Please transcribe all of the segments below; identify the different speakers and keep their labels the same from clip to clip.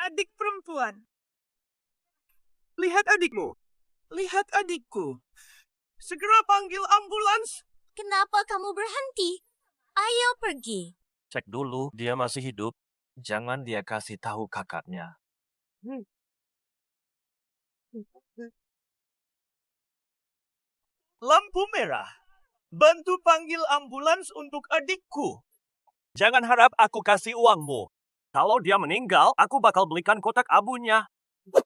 Speaker 1: Adik perempuan. Lihat adikmu. Lihat adikku. Segera panggil ambulans.
Speaker 2: Kenapa kamu berhenti? Ayo pergi.
Speaker 3: Cek dulu dia masih hidup. Jangan dia kasih tahu kakaknya.
Speaker 1: Lampu merah. Bantu panggil ambulans untuk adikku.
Speaker 3: Jangan harap aku kasih uangmu. Kalau dia meninggal, aku bakal belikan kotak abunya.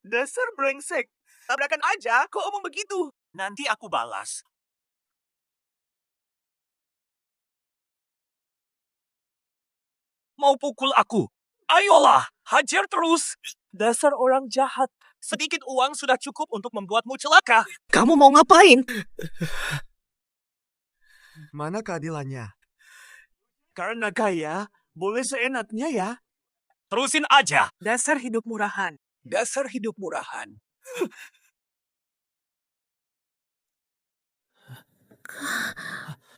Speaker 1: Dasar brengsek. Tabrakan aja, kok omong begitu?
Speaker 3: Nanti aku balas. Mau pukul aku? Ayolah, hajar terus. Dasar orang jahat. Sedikit uang sudah cukup untuk membuatmu celaka.
Speaker 1: Kamu mau ngapain? Mana keadilannya? Karena kaya, boleh seenaknya ya.
Speaker 3: Terusin aja.
Speaker 1: Dasar hidup murahan. Dasar hidup murahan.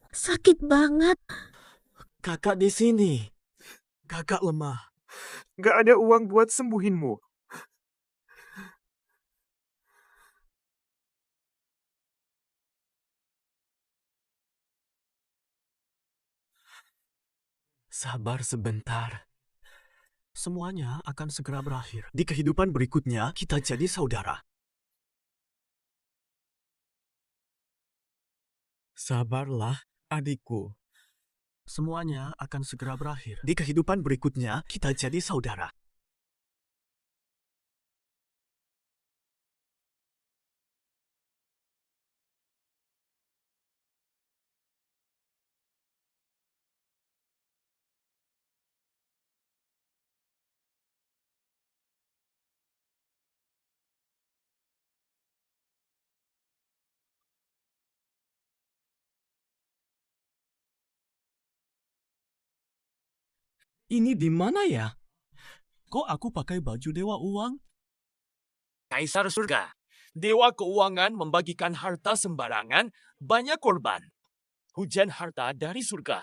Speaker 2: Sakit banget.
Speaker 1: Kakak di sini. Kakak lemah. Gak ada uang buat sembuhinmu. Sabar sebentar. Semuanya akan segera berakhir. Di kehidupan berikutnya, kita jadi saudara. Sabarlah, adikku. Semuanya akan segera berakhir. Di kehidupan berikutnya, kita jadi saudara. Ini di mana ya? Kok aku pakai baju dewa uang?
Speaker 3: Kaisar surga. Dewa keuangan membagikan harta sembarangan, banyak korban. Hujan harta dari surga.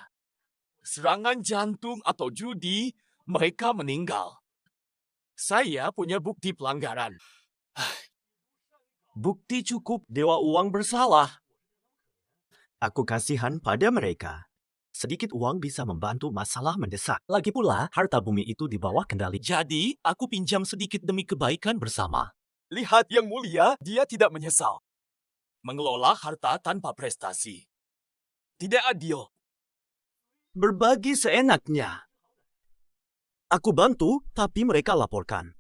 Speaker 3: Serangan jantung atau judi, mereka meninggal. Saya punya bukti pelanggaran. Bukti cukup dewa uang bersalah.
Speaker 4: Aku kasihan pada mereka. Sedikit uang bisa membantu masalah mendesak. Lagi pula, harta bumi itu di bawah kendali.
Speaker 3: Jadi, aku pinjam sedikit demi kebaikan bersama. Lihat yang mulia, dia tidak menyesal. Mengelola harta tanpa prestasi. Tidak adil.
Speaker 4: Berbagi seenaknya. Aku bantu, tapi mereka laporkan.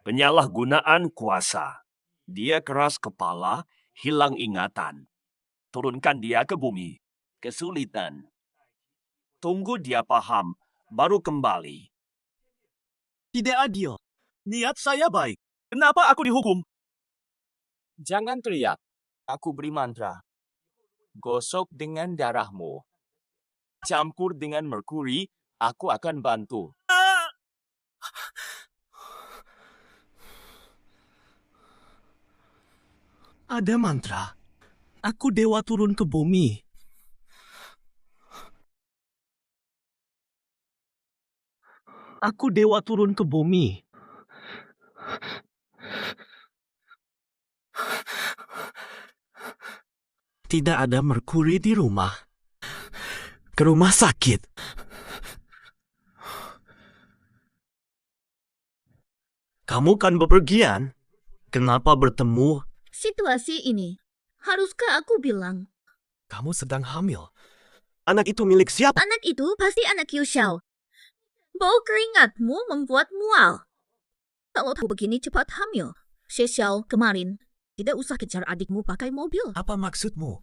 Speaker 3: Penyalahgunaan kuasa. Dia keras kepala, hilang ingatan. Turunkan dia ke bumi. Kesulitan. Tunggu dia paham, baru kembali.
Speaker 4: Tidak adil. Niat saya baik. Kenapa aku dihukum?
Speaker 3: Jangan teriak. Aku beri mantra. Gosok dengan darahmu. Campur dengan merkuri, aku akan bantu.
Speaker 4: Ada mantra. Aku dewa turun ke bumi. Aku dewa turun ke bumi. Tidak ada merkuri di rumah. Ke rumah sakit. Kamu kan bepergian. Kenapa bertemu?
Speaker 2: Situasi ini, haruskah aku bilang?
Speaker 4: Kamu sedang hamil. Anak itu milik siapa?
Speaker 2: Anak itu pasti anak Yu Xiao. Bau keringatmu membuat mual. Kalau tahu begini cepat hamil. Xie Xiao kemarin, tidak usah kejar adikmu pakai mobil.
Speaker 4: Apa maksudmu?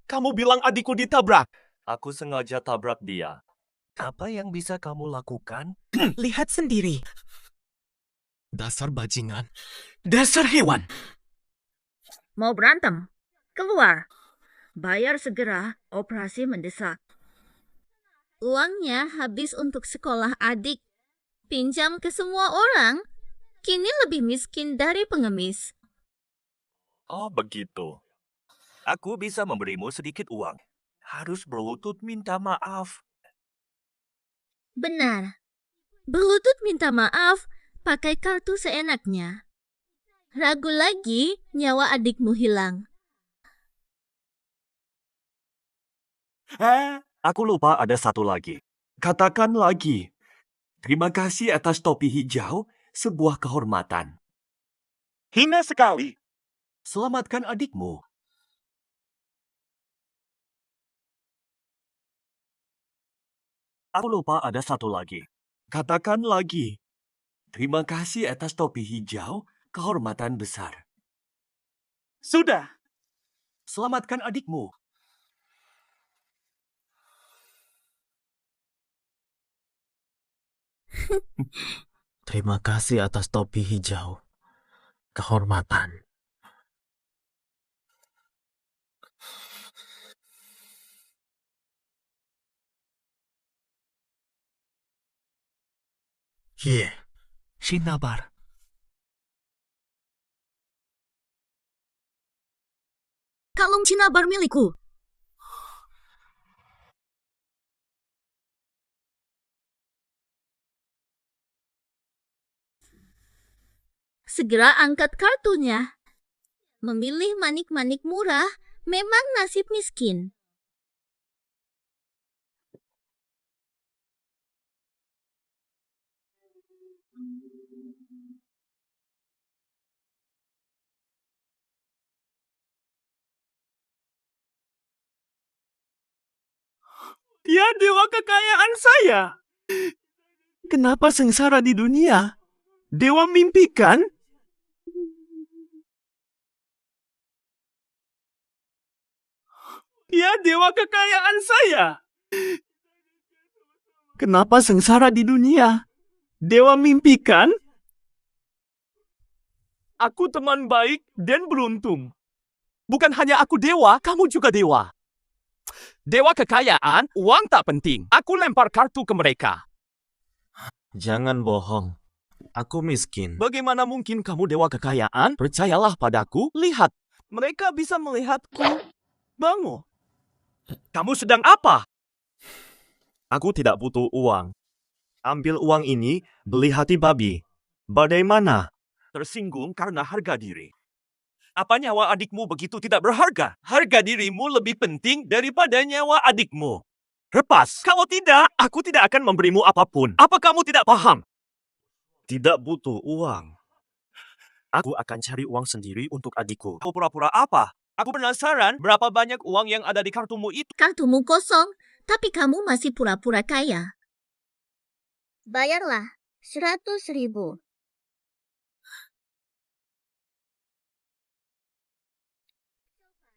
Speaker 4: Kamu bilang adikku ditabrak.
Speaker 3: Aku sengaja tabrak dia.
Speaker 4: Apa yang bisa kamu lakukan? Lihat sendiri. Dasar bajingan. Dasar hewan.
Speaker 2: Mau berantem? Keluar. Bayar segera, operasi mendesak. Uangnya habis untuk sekolah adik. Pinjam ke semua orang. Kini lebih miskin dari pengemis.
Speaker 3: Oh, begitu. Aku bisa memberimu sedikit uang. Harus berlutut minta maaf.
Speaker 2: Benar. Berlutut minta maaf pakai kartu seenaknya. Ragu lagi, nyawa adikmu hilang.
Speaker 3: Aku lupa ada satu lagi. Katakan lagi. Terima kasih atas topi hijau, sebuah kehormatan. Hina sekali. Selamatkan adikmu. Aku lupa ada satu lagi. Katakan lagi. Terima kasih atas topi hijau, kehormatan besar. Sudah. Selamatkan adikmu.
Speaker 4: Terima kasih atas topi hijau. Kehormatan.
Speaker 1: Sinabar.
Speaker 2: Kalung Cinabar milikku. Segera angkat kartunya. Memilih manik-manik murah memang nasib miskin.
Speaker 1: Dia dewa kekayaan saya. Kenapa sengsara di dunia? Dewa mimpi kan? Dia dewa kekayaan saya. Kenapa sengsara di dunia? Dewa mimpi kan? Aku teman baik dan beruntung. Bukan hanya aku dewa, kamu juga dewa. Dewa kekayaan, uang tak penting. Aku lempar kartu ke mereka.
Speaker 4: Jangan bohong. Aku miskin.
Speaker 1: Bagaimana mungkin kamu dewa kekayaan? Percayalah padaku. Lihat, mereka bisa melihatku. Bangun.
Speaker 3: Kamu sedang apa?
Speaker 4: Aku tidak butuh uang. Ambil uang ini, beli hati babi. Bagaimana?
Speaker 3: Tersinggung karena harga diri. Apa nyawa adikmu begitu tidak berharga? Harga dirimu lebih penting daripada nyawa adikmu. Lepas. Kalau tidak, aku tidak akan memberimu apapun. Apa kamu tidak paham?
Speaker 4: Tidak butuh uang. Aku akan cari uang sendiri untuk adikku.
Speaker 3: Kau pura-pura apa? Aku penasaran berapa banyak uang yang ada di kartumu itu.
Speaker 2: Kartumu kosong, tapi kamu masih pura-pura kaya. Bayarlah 100.000.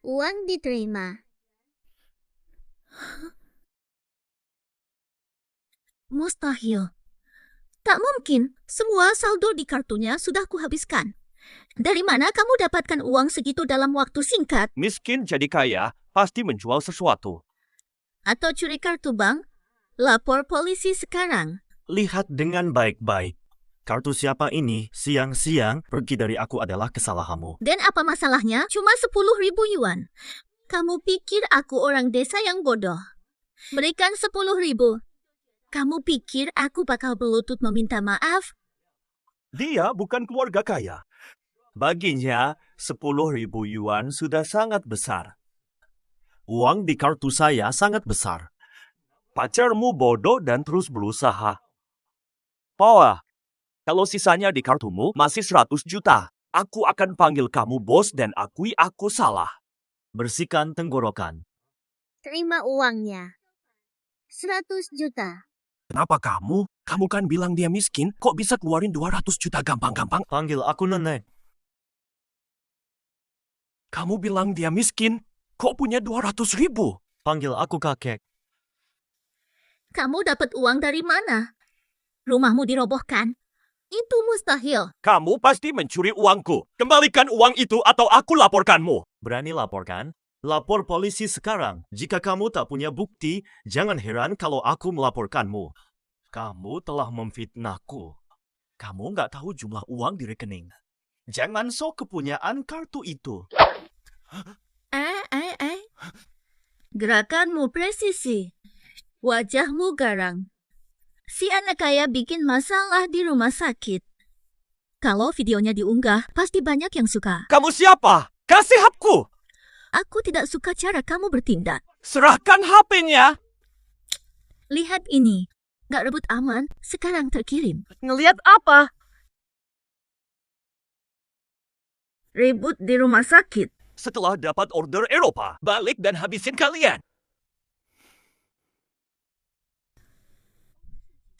Speaker 2: Uang diterima. Mustahil. Tak mungkin. Semua saldo di kartunya sudah kuhabiskan. Dari mana kamu dapatkan uang segitu dalam waktu singkat?
Speaker 3: Miskin jadi kaya, pasti menjual sesuatu.
Speaker 2: Atau curi kartu bank? Lapor polisi sekarang.
Speaker 4: Lihat dengan baik-baik. Kartu siapa ini siang-siang pergi dari aku adalah kesalahanmu.
Speaker 2: Dan apa masalahnya? Cuma 10.000 yuan. Kamu pikir aku orang desa yang bodoh? Berikan 10.000. Kamu pikir aku bakal berlutut meminta maaf?
Speaker 3: Dia bukan keluarga kaya. Baginya, 10.000 yuan sudah sangat besar.
Speaker 4: Uang di kartu saya sangat besar.
Speaker 3: Pacarmu bodoh dan terus berusaha. Pawa, kalau sisanya di kartumu masih 100 juta, aku akan panggil kamu bos dan akui aku salah.
Speaker 4: Bersihkan tenggorokan.
Speaker 2: Terima uangnya. 100 juta.
Speaker 3: Kenapa kamu? Kamu kan bilang dia miskin, kok bisa keluarin 200 juta gampang-gampang?
Speaker 4: Panggil aku nenek.
Speaker 3: Kamu bilang dia miskin, kok punya 200.000?
Speaker 4: Panggil aku kakek.
Speaker 2: Kamu dapat uang dari mana? Rumahmu dirobohkan? Itu mustahil.
Speaker 3: Kamu pasti mencuri uangku. Kembalikan uang itu atau aku laporkanmu.
Speaker 4: Berani laporkan? Lapor polisi sekarang. Jika kamu tak punya bukti, jangan heran kalau aku melaporkanmu. Kamu telah memfitnahku. Kamu nggak tahu jumlah uang di rekening. Jangan sok kepunyaan kartu itu.
Speaker 2: Gerakanmu presisi. Wajahmu garang. Si anak kaya bikin masalah di rumah sakit. Kalau videonya diunggah, pasti banyak yang suka.
Speaker 3: Kamu siapa? Kasih HP-ku.
Speaker 2: Aku tidak suka cara kamu bertindak.
Speaker 3: Serahkan HP-nya.
Speaker 2: Lihat ini. Gak rebut aman, sekarang terkirim.
Speaker 1: Ngeliat apa?
Speaker 2: Ribut di rumah sakit.
Speaker 3: Setelah dapat order Eropa, balik dan habisin kalian.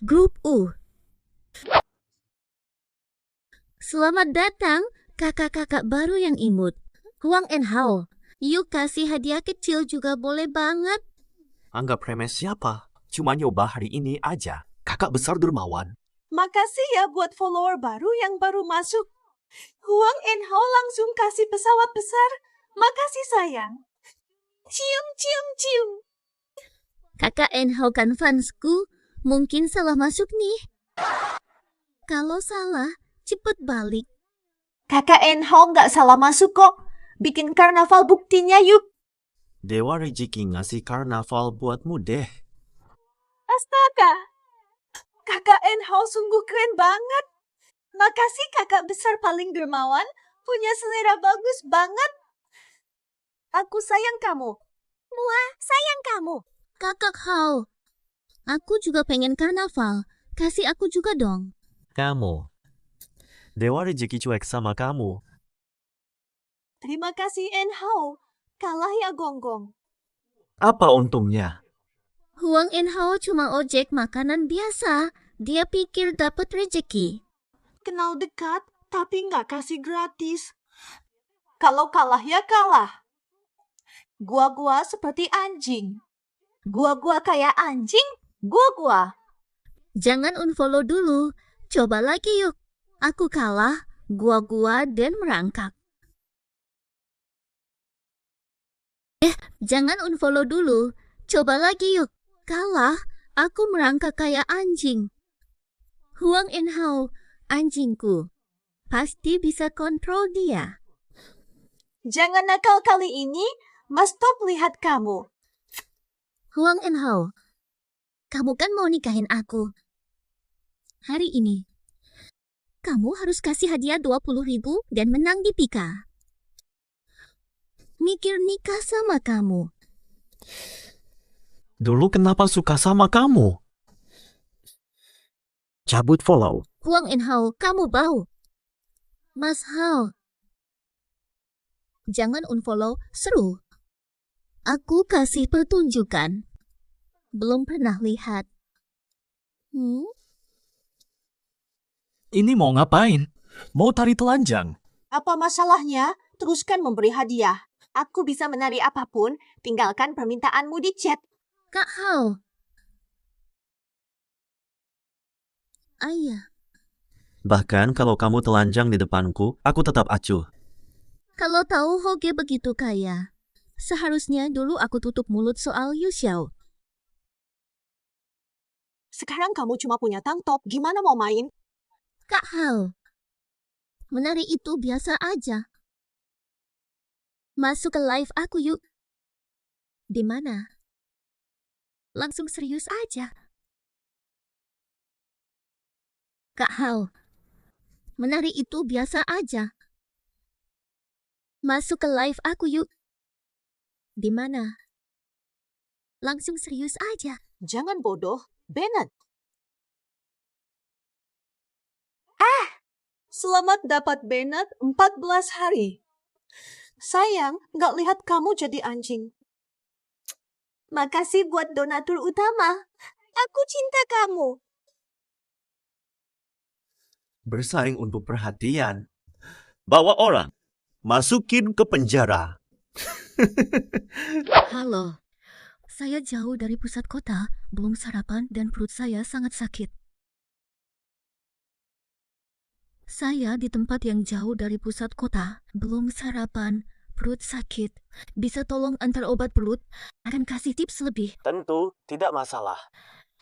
Speaker 2: Grup U. Selamat datang, kakak-kakak baru yang imut. Huang and Hao. Yuk kasih hadiah kecil juga boleh banget.
Speaker 1: Anggap remeh siapa? Cuma nyoba hari ini aja. Kakak besar dermawan.
Speaker 5: Makasih ya buat follower baru yang baru masuk. Huang and Hao langsung kasih pesawat besar. Makasih sayang. Cium, cium, cium.
Speaker 2: Kakak and Hao kan fansku. Mungkin salah masuk nih. Kalau salah, cepet balik.
Speaker 5: Kakak and Hao nggak salah masuk kok. Bikin karnaval buktinya yuk.
Speaker 4: Dewa Rezeki ngasih karnaval buatmu deh.
Speaker 5: Astaga. Kakak and Hao sungguh keren banget. Makasih kakak besar paling dermawan. Punya selera bagus banget. Aku sayang kamu. Muah, sayang kamu.
Speaker 2: Kakak Hao, aku juga pengen karnaval. Kasih aku juga dong.
Speaker 4: Kamu. Dewa Rezeki cuek sama kamu.
Speaker 5: Terima kasih and Hao. Kalah ya Gonggong.
Speaker 4: Apa untungnya?
Speaker 2: Huang and Hao cuma ojek makanan biasa. Dia pikir dapat rezeki.
Speaker 5: Kenal dekat, tapi nggak kasih gratis. Kalau kalah ya kalah. Gua seperti anjing. Gua kayak anjing. Gua.
Speaker 2: Jangan unfollow dulu. Coba lagi yuk. Aku kalah, gua dan merangkak. Jangan unfollow dulu. Coba lagi yuk. Kalah, aku merangkak kayak anjing. Huang and Hao, anjingku. Pasti bisa kontrol dia.
Speaker 5: Jangan nakal kali ini. Mas Top lihat kamu.
Speaker 2: Huang and Hao, kamu kan mau nikahin aku. Hari ini, kamu harus kasih hadiah 20.000 dan menang di Pika. Mikir nikah sama kamu.
Speaker 4: Dulu kenapa suka sama kamu? Cabut follow.
Speaker 2: Huang and Hao, kamu bau. Mas Hao, jangan unfollow, seru. Aku kasih pertunjukan. Belum pernah lihat.
Speaker 1: Ini mau ngapain? Mau tari telanjang?
Speaker 5: Apa masalahnya? Teruskan memberi hadiah. Aku bisa menari apapun. Tinggalkan permintaanmu di chat.
Speaker 2: Kak Hao. Ayah,
Speaker 4: Bahkan kalau kamu telanjang di depanku, aku tetap acuh.
Speaker 2: kalau tahu Hoge begitu kaya, seharusnya dulu aku tutup mulut soal Yu Xiao.
Speaker 5: Sekarang kamu cuma punya tank top. Gimana mau main?
Speaker 2: Kak Hao, menari itu biasa aja. Masuk ke live aku yuk. Di mana? Langsung serius aja. Kak Hao, menari itu biasa aja. Masuk ke live aku yuk. Di mana? Langsung serius aja.
Speaker 5: Jangan bodoh. Bennett. Selamat dapat Bennett 14 hari. Sayang, nggak lihat kamu jadi anjing. Makasih buat donatur utama. Aku cinta kamu.
Speaker 4: Bersaing untuk perhatian. Bawa orang. Masukin ke penjara.
Speaker 2: Halo, saya jauh dari pusat kota, belum sarapan dan perut saya sangat sakit. Saya di tempat yang jauh dari pusat kota, belum sarapan, perut sakit. Bisa tolong antar obat perut? Akan kasih tips lebih.
Speaker 4: Tentu tidak masalah.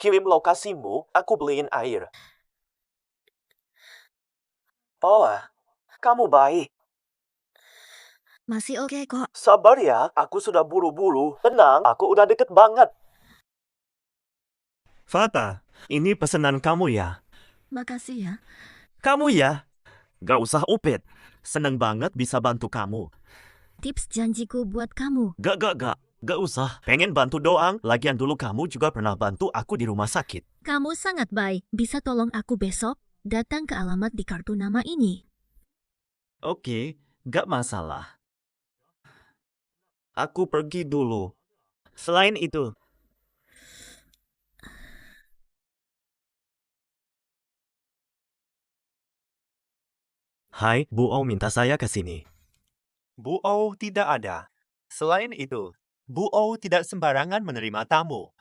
Speaker 4: Kirim lokasimu, aku beliin air. Paula, kamu baik.
Speaker 2: Masih oke kok.
Speaker 4: Sabar ya, aku sudah buru-buru. Tenang, aku udah deket banget. Fata, ini pesanan kamu ya.
Speaker 2: Makasih ya.
Speaker 4: Kamu ya. Gak usah Opet. Senang banget bisa bantu kamu.
Speaker 2: Tips janjiku buat kamu.
Speaker 4: Gak. Gak usah. Pengen bantu doang. Lagian dulu kamu juga pernah bantu aku di rumah sakit.
Speaker 2: Kamu sangat baik. Bisa tolong aku besok? Datang ke alamat di kartu nama ini.
Speaker 4: Oke, gak masalah. Aku pergi dulu. Selain itu, hai, Bu O minta saya ke sini.
Speaker 6: Bu O tidak ada. Selain itu, Bu O tidak sembarangan menerima tamu.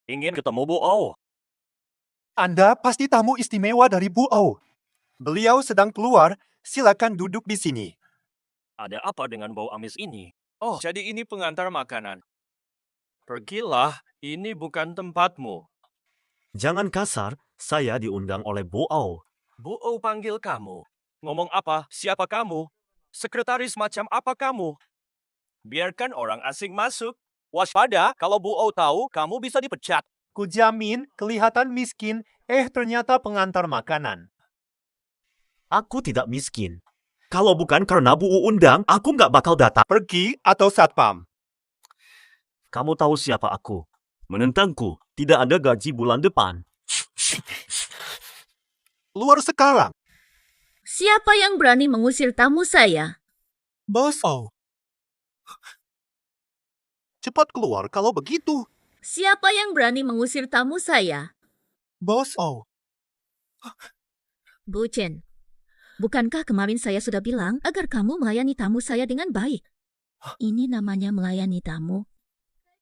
Speaker 3: Ingin ketemu Bu O.
Speaker 6: Anda pasti tamu istimewa dari Bu O. Beliau sedang keluar, silakan duduk di sini.
Speaker 3: Ada apa dengan bau amis ini? Oh, jadi ini pengantar makanan. Pergilah, ini bukan tempatmu.
Speaker 4: Jangan kasar, saya diundang oleh Bu O.
Speaker 3: Bu O panggil kamu. Ngomong apa? Siapa kamu? Sekretaris macam apa kamu? Biarkan orang asing masuk. Waspada, kalau Bu O tahu, kamu bisa dipecat.
Speaker 6: Kujamin kelihatan miskin, ternyata pengantar makanan.
Speaker 4: Aku tidak miskin. Kalau bukan karena Bu O undang, aku nggak bakal datang.
Speaker 6: Pergi atau satpam?
Speaker 4: Kamu tahu siapa aku? Menentangku, tidak ada gaji bulan depan.
Speaker 6: Luar sekarang.
Speaker 2: Siapa yang berani mengusir tamu saya?
Speaker 6: Bos O. Cepat keluar kalau begitu.
Speaker 2: Siapa yang berani mengusir tamu saya?
Speaker 6: Bos O.
Speaker 2: Bu Chen, bukankah kemarin saya sudah bilang agar kamu melayani tamu saya dengan baik? Ini namanya melayani tamu.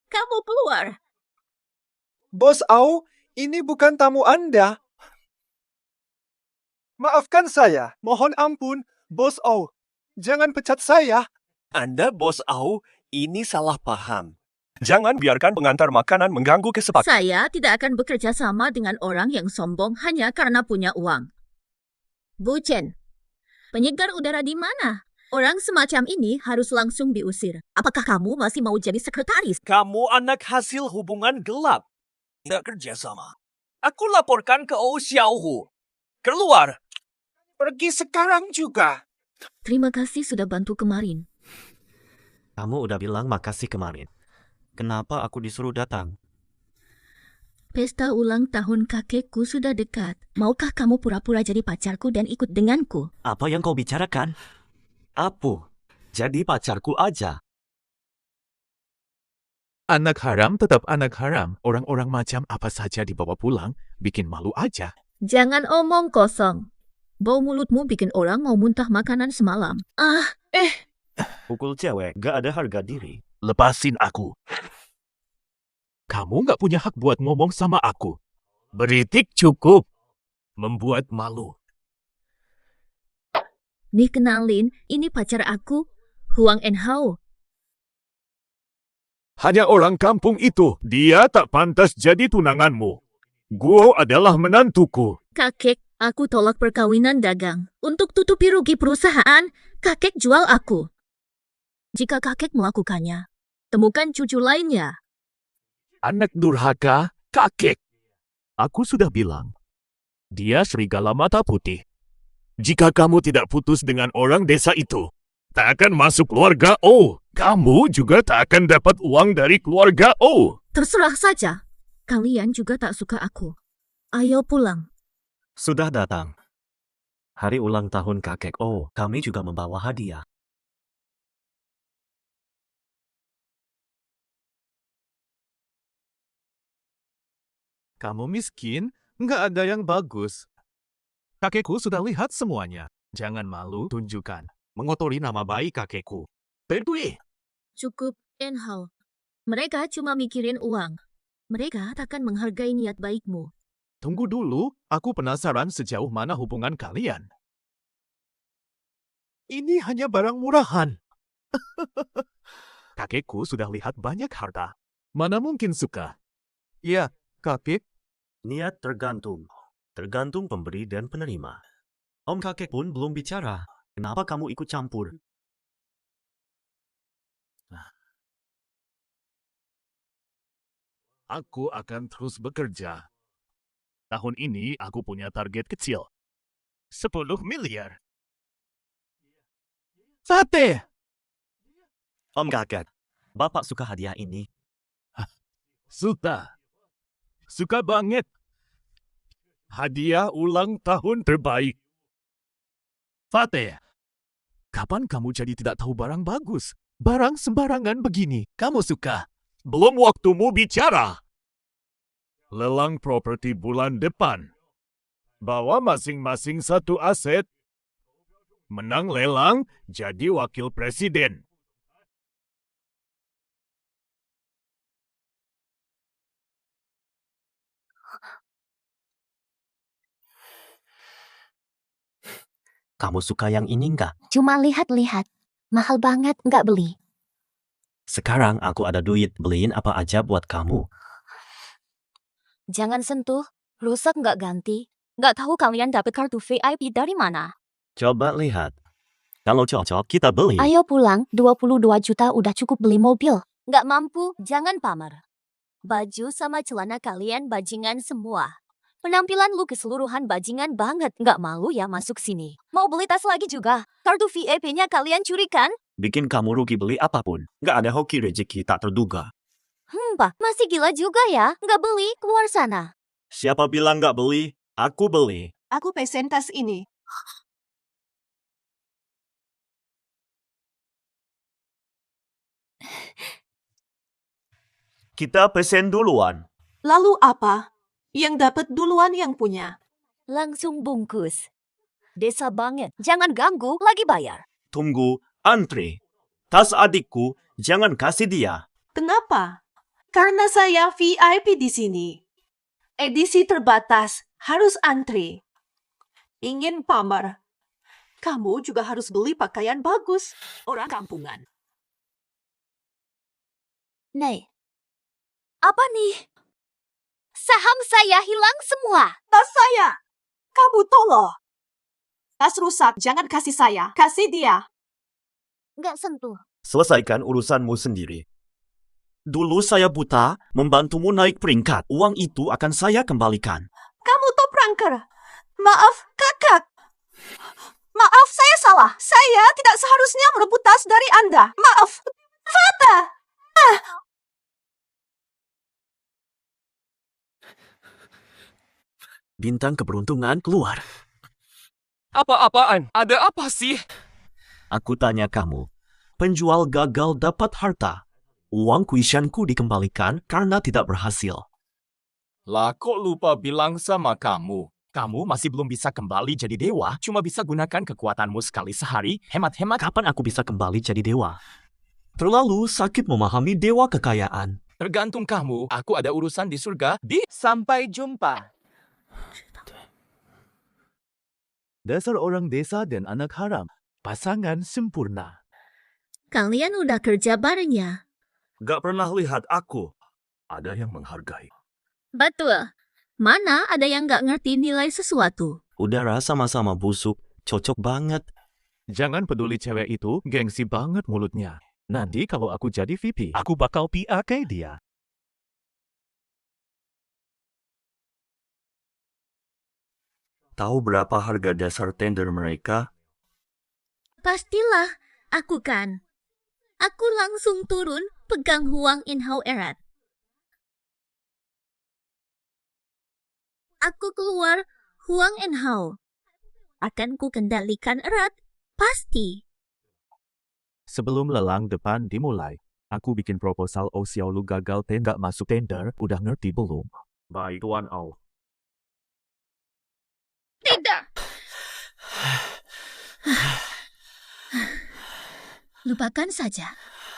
Speaker 2: Kamu keluar.
Speaker 6: Bos O, ini bukan tamu Anda. Maafkan saya. Mohon ampun, Bos O. Jangan pecat saya.
Speaker 3: Anda, Bos Au, ini salah paham. Jangan biarkan pengantar makanan mengganggu kesepakatan.
Speaker 2: Saya tidak akan bekerja sama dengan orang yang sombong hanya karena punya uang. Bu Chen, penyegar udara di mana? Orang semacam ini harus langsung diusir. Apakah kamu masih mau jadi sekretaris?
Speaker 3: Kamu anak hasil hubungan gelap. Tidak kerja sama. Aku laporkan ke Ou Xiaohu. Keluar.
Speaker 6: Pergi sekarang juga.
Speaker 2: Terima kasih sudah bantu kemarin.
Speaker 4: Kamu udah bilang makasih kemarin. Kenapa aku disuruh datang?
Speaker 2: Pesta ulang tahun kakekku sudah dekat. Maukah kamu pura-pura jadi pacarku dan ikut denganku?
Speaker 4: Apa yang kau bicarakan? Apu, jadi pacarku aja.
Speaker 1: Anak haram tetap anak haram. Orang-orang macam apa saja dibawa pulang, bikin malu aja.
Speaker 2: Jangan omong kosong. Bau mulutmu bikin orang mau muntah makanan semalam.
Speaker 4: Pukul cewek, gak ada harga diri.
Speaker 1: Lepasin aku. Kamu nggak punya hak buat ngomong sama aku. Beritik cukup. Membuat malu.
Speaker 2: Nih kenalin, ini pacar aku, Huang Enhao.
Speaker 1: Hanya orang kampung itu. Dia tak pantas jadi tunanganmu. Guo adalah menantuku.
Speaker 2: Kakek, aku tolak perkawinan dagang. Untuk tutupi rugi perusahaan, kakek jual aku. Jika kakek melakukannya, temukan cucu lainnya.
Speaker 1: Anak durhaka, kakek. Aku sudah bilang. Dia serigala mata putih. Jika kamu tidak putus dengan orang desa itu, tak akan masuk keluarga O. Kamu juga tak akan dapat uang dari keluarga O.
Speaker 2: Terserah saja. Kalian juga tak suka aku. Ayo pulang.
Speaker 4: Sudah datang. Hari ulang tahun kakek O, kami juga membawa hadiah.
Speaker 1: Kamu miskin, nggak ada yang bagus. Kakekku sudah lihat semuanya. Jangan malu, tunjukkan. Mengotori nama baik kakekku. Peduli.
Speaker 2: Cukup, Enhao. Mereka cuma mikirin uang. Mereka takkan menghargai niat baikmu.
Speaker 1: Tunggu dulu, aku penasaran sejauh mana hubungan kalian. Ini hanya barang murahan. Kakekku sudah lihat banyak harta. Mana mungkin suka? Ya, kakek.
Speaker 4: Niat tergantung. Tergantung pemberi dan penerima. Om kakek pun belum bicara. Kenapa kamu ikut campur?
Speaker 1: Aku akan terus bekerja. Tahun ini aku punya target kecil. 10 miliar. Sate!
Speaker 4: Om Gagat, Bapak suka hadiah ini.
Speaker 1: Suka. Suka banget. Hadiah ulang tahun terbaik. Fateh, kapan kamu jadi tidak tahu barang bagus? Barang sembarangan begini, kamu suka? Belum waktumu bicara. Lelang properti bulan depan. Bawa masing-masing satu aset. Menang lelang, jadi wakil presiden.
Speaker 4: Kamu suka yang ini nggak?
Speaker 2: Cuma lihat-lihat. Mahal banget, nggak beli.
Speaker 4: Sekarang aku ada duit, beliin apa aja buat kamu.
Speaker 2: Jangan sentuh, rusak nggak ganti. Nggak tahu kalian dapat kartu VIP dari mana.
Speaker 4: Coba lihat. Kalau cocok, kita beli.
Speaker 2: Ayo pulang, 22 juta udah cukup beli mobil. Nggak mampu, jangan pamer. Baju sama celana kalian bajingan semua. Penampilan lu keseluruhan bajingan banget. Nggak malu ya masuk sini. Mau beli tas lagi juga. Kartu VIP-nya kalian curi kan?
Speaker 4: Bikin kamu rugi beli apapun. Nggak ada hoki rezeki tak terduga.
Speaker 2: Pak, masih gila juga ya. Nggak beli, keluar sana.
Speaker 4: Siapa bilang nggak beli? Aku beli.
Speaker 5: Aku pesen tas ini.
Speaker 4: Kita pesen duluan.
Speaker 5: Lalu apa? Yang dapat duluan yang punya.
Speaker 2: Langsung bungkus. Desa banget. Jangan ganggu, lagi bayar.
Speaker 4: Tunggu, antri. Tas adikku, jangan kasih dia.
Speaker 5: Kenapa? Karena saya VIP di sini. Edisi terbatas, harus antri. Ingin pamer. Kamu juga harus beli pakaian bagus. Orang kampungan.
Speaker 2: Nih. Apa nih? Saham saya hilang semua.
Speaker 5: Tas saya! Kamu tolong. Tas rusak, jangan kasih saya. Kasih dia.
Speaker 2: Nggak sentuh.
Speaker 4: Selesaikan urusanmu sendiri. Dulu saya buta, membantumu naik peringkat. Uang itu akan saya kembalikan.
Speaker 5: Kamu top ranker. Maaf, kakak. Maaf, saya salah. Saya tidak seharusnya merebut tas dari Anda. Maaf. Fata!
Speaker 4: Bintang keberuntungan keluar.
Speaker 3: Apa-apaan? Ada apa sih?
Speaker 4: Aku tanya kamu. Penjual gagal dapat harta. Uang kuisanku dikembalikan karena tidak berhasil.
Speaker 1: Lah kok lupa bilang sama kamu? Kamu masih belum bisa kembali jadi dewa, cuma bisa gunakan kekuatanmu sekali sehari, hemat-hemat.
Speaker 4: Kapan aku bisa kembali jadi dewa? Terlalu sakit memahami dewa kekayaan.
Speaker 1: Tergantung kamu, aku ada urusan di surga,
Speaker 3: Sampai jumpa.
Speaker 1: Dasar orang desa dan anak haram. Pasangan sempurna.
Speaker 2: Kalian udah kerja bareng ya?
Speaker 3: Gak pernah lihat aku. Ada yang menghargai.
Speaker 2: Betul. Mana ada yang nggak ngerti nilai sesuatu?
Speaker 4: Udara sama-sama busuk, cocok banget.
Speaker 1: Jangan peduli cewek itu, gengsi banget mulutnya. Nanti kalau aku jadi VP, aku bakal PR kayak dia.
Speaker 3: Tahu berapa harga dasar tender mereka?
Speaker 2: Pastilah, aku kan. Aku langsung turun, pegang Huang Inhao erat. Aku keluar Huang Inhao. Akan ku kendalikan erat, pasti.
Speaker 1: Sebelum lelang depan dimulai, aku bikin proposal Xiao Lu gagal nggak masuk tender, udah ngerti belum?
Speaker 3: Baik, Tuan Au.
Speaker 2: Tidak. Lupakan saja.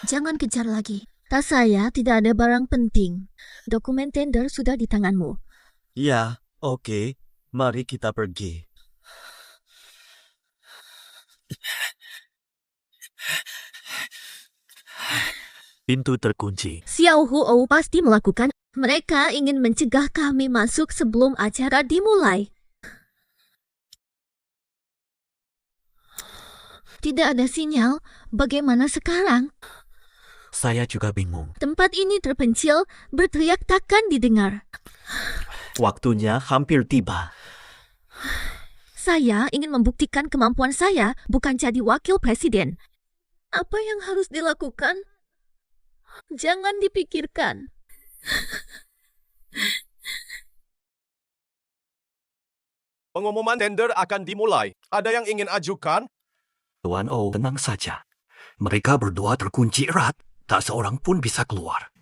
Speaker 2: Jangan kejar lagi. Tas saya tidak ada barang penting. Dokumen tender sudah di tanganmu.
Speaker 4: Ya, oke. Mari kita pergi. Pintu terkunci.
Speaker 2: Xiao Huo pasti melakukan. Mereka ingin mencegah kami masuk sebelum acara dimulai. Tidak ada sinyal. Bagaimana sekarang?
Speaker 4: Saya juga bingung.
Speaker 2: Tempat ini terpencil, berteriak takkan didengar.
Speaker 4: Waktunya hampir tiba.
Speaker 2: Saya ingin membuktikan kemampuan saya bukan jadi wakil presiden. Apa yang harus dilakukan? Jangan dipikirkan.
Speaker 7: Pengumuman tender akan dimulai. Ada yang ingin ajukan?
Speaker 3: Tuan O, tenang saja. Mereka berdua terkunci erat. Tak seorang pun bisa keluar.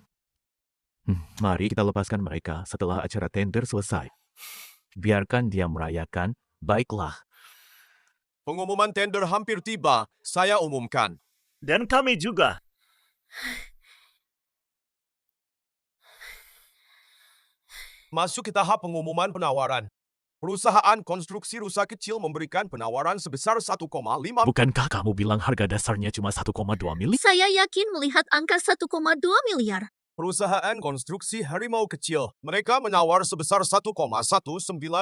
Speaker 1: Mari kita lepaskan mereka setelah acara tender selesai. Biarkan dia merayakan, baiklah.
Speaker 7: Pengumuman tender hampir tiba. Saya umumkan.
Speaker 4: Dan kami juga.
Speaker 7: Masuk ke tahap pengumuman penawaran. Perusahaan konstruksi rusa kecil memberikan penawaran sebesar 1,5
Speaker 1: Bukankah kamu bilang harga dasarnya cuma 1,2 miliar?
Speaker 2: Saya yakin melihat angka 1,2 miliar.
Speaker 7: Perusahaan konstruksi harimau kecil. Mereka menawar sebesar 1,19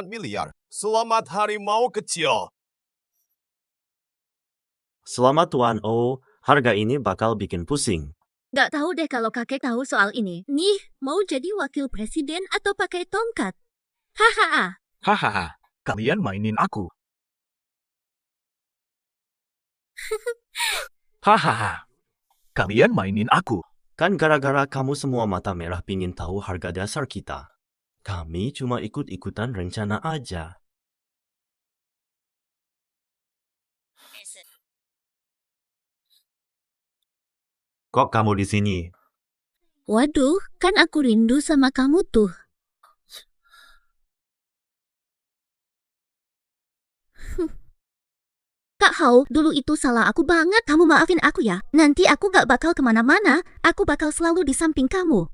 Speaker 7: miliar. Selamat harimau kecil.
Speaker 4: Selamat Tuan O, harga ini bakal bikin pusing.
Speaker 2: Gak tahu deh kalau kakek tahu soal ini. Nih, mau jadi wakil presiden atau pakai tongkat? Haha.
Speaker 1: Hahaha, kalian mainin aku. Hahaha, kalian mainin aku.
Speaker 4: Kan gara-gara kamu semua mata merah pingin tahu harga dasar kita. Kami cuma ikut-ikutan rencana aja. Kok kamu di sini?
Speaker 2: Waduh, kan aku rindu sama kamu tuh. Kak Hao, dulu itu salah aku banget. Kamu maafin aku ya. Nanti aku gak bakal kemana-mana. Aku bakal selalu di samping kamu.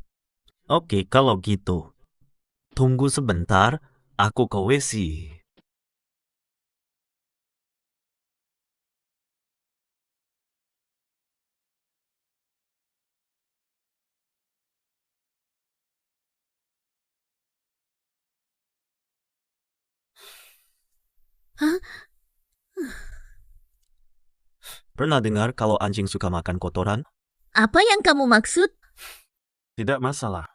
Speaker 4: Oke, kalau gitu. Tunggu sebentar, aku ke WC.
Speaker 2: Hah?
Speaker 4: Pernah dengar kalau anjing suka makan kotoran?
Speaker 2: Apa yang kamu maksud?
Speaker 4: Tidak masalah.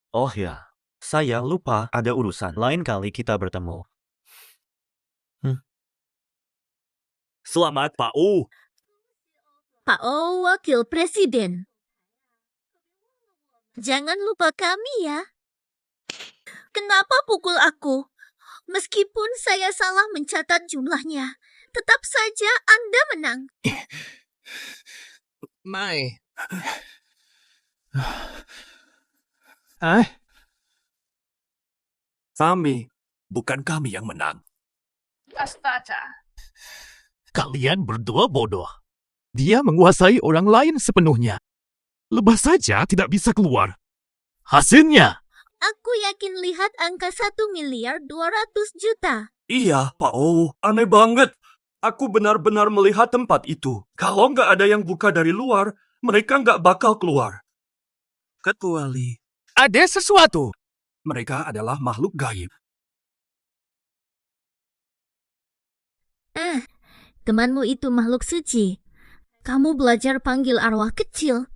Speaker 4: Oh ya, saya lupa ada urusan. Lain kali kita bertemu.
Speaker 3: Selamat, Pak O.
Speaker 2: Pak O, wakil presiden. Jangan lupa kami ya. Kenapa pukul aku? Meskipun saya salah mencatat jumlahnya, tetap saja Anda menang.
Speaker 3: Mai. Kami. Bukan kami yang menang.
Speaker 1: Kalian berdua bodoh. Dia menguasai orang lain sepenuhnya. Lebah saja tidak bisa keluar. Hasilnya,
Speaker 2: Aku yakin lihat angka 1.200.000.000.
Speaker 3: Iya, Pak O. Aneh banget. Aku benar-benar melihat tempat itu. Kalau nggak ada yang buka dari luar, mereka nggak bakal keluar. Kecuali
Speaker 1: ada sesuatu.
Speaker 3: mereka adalah makhluk gaib.
Speaker 2: Temanmu itu makhluk suci. Kamu belajar panggil arwah kecil.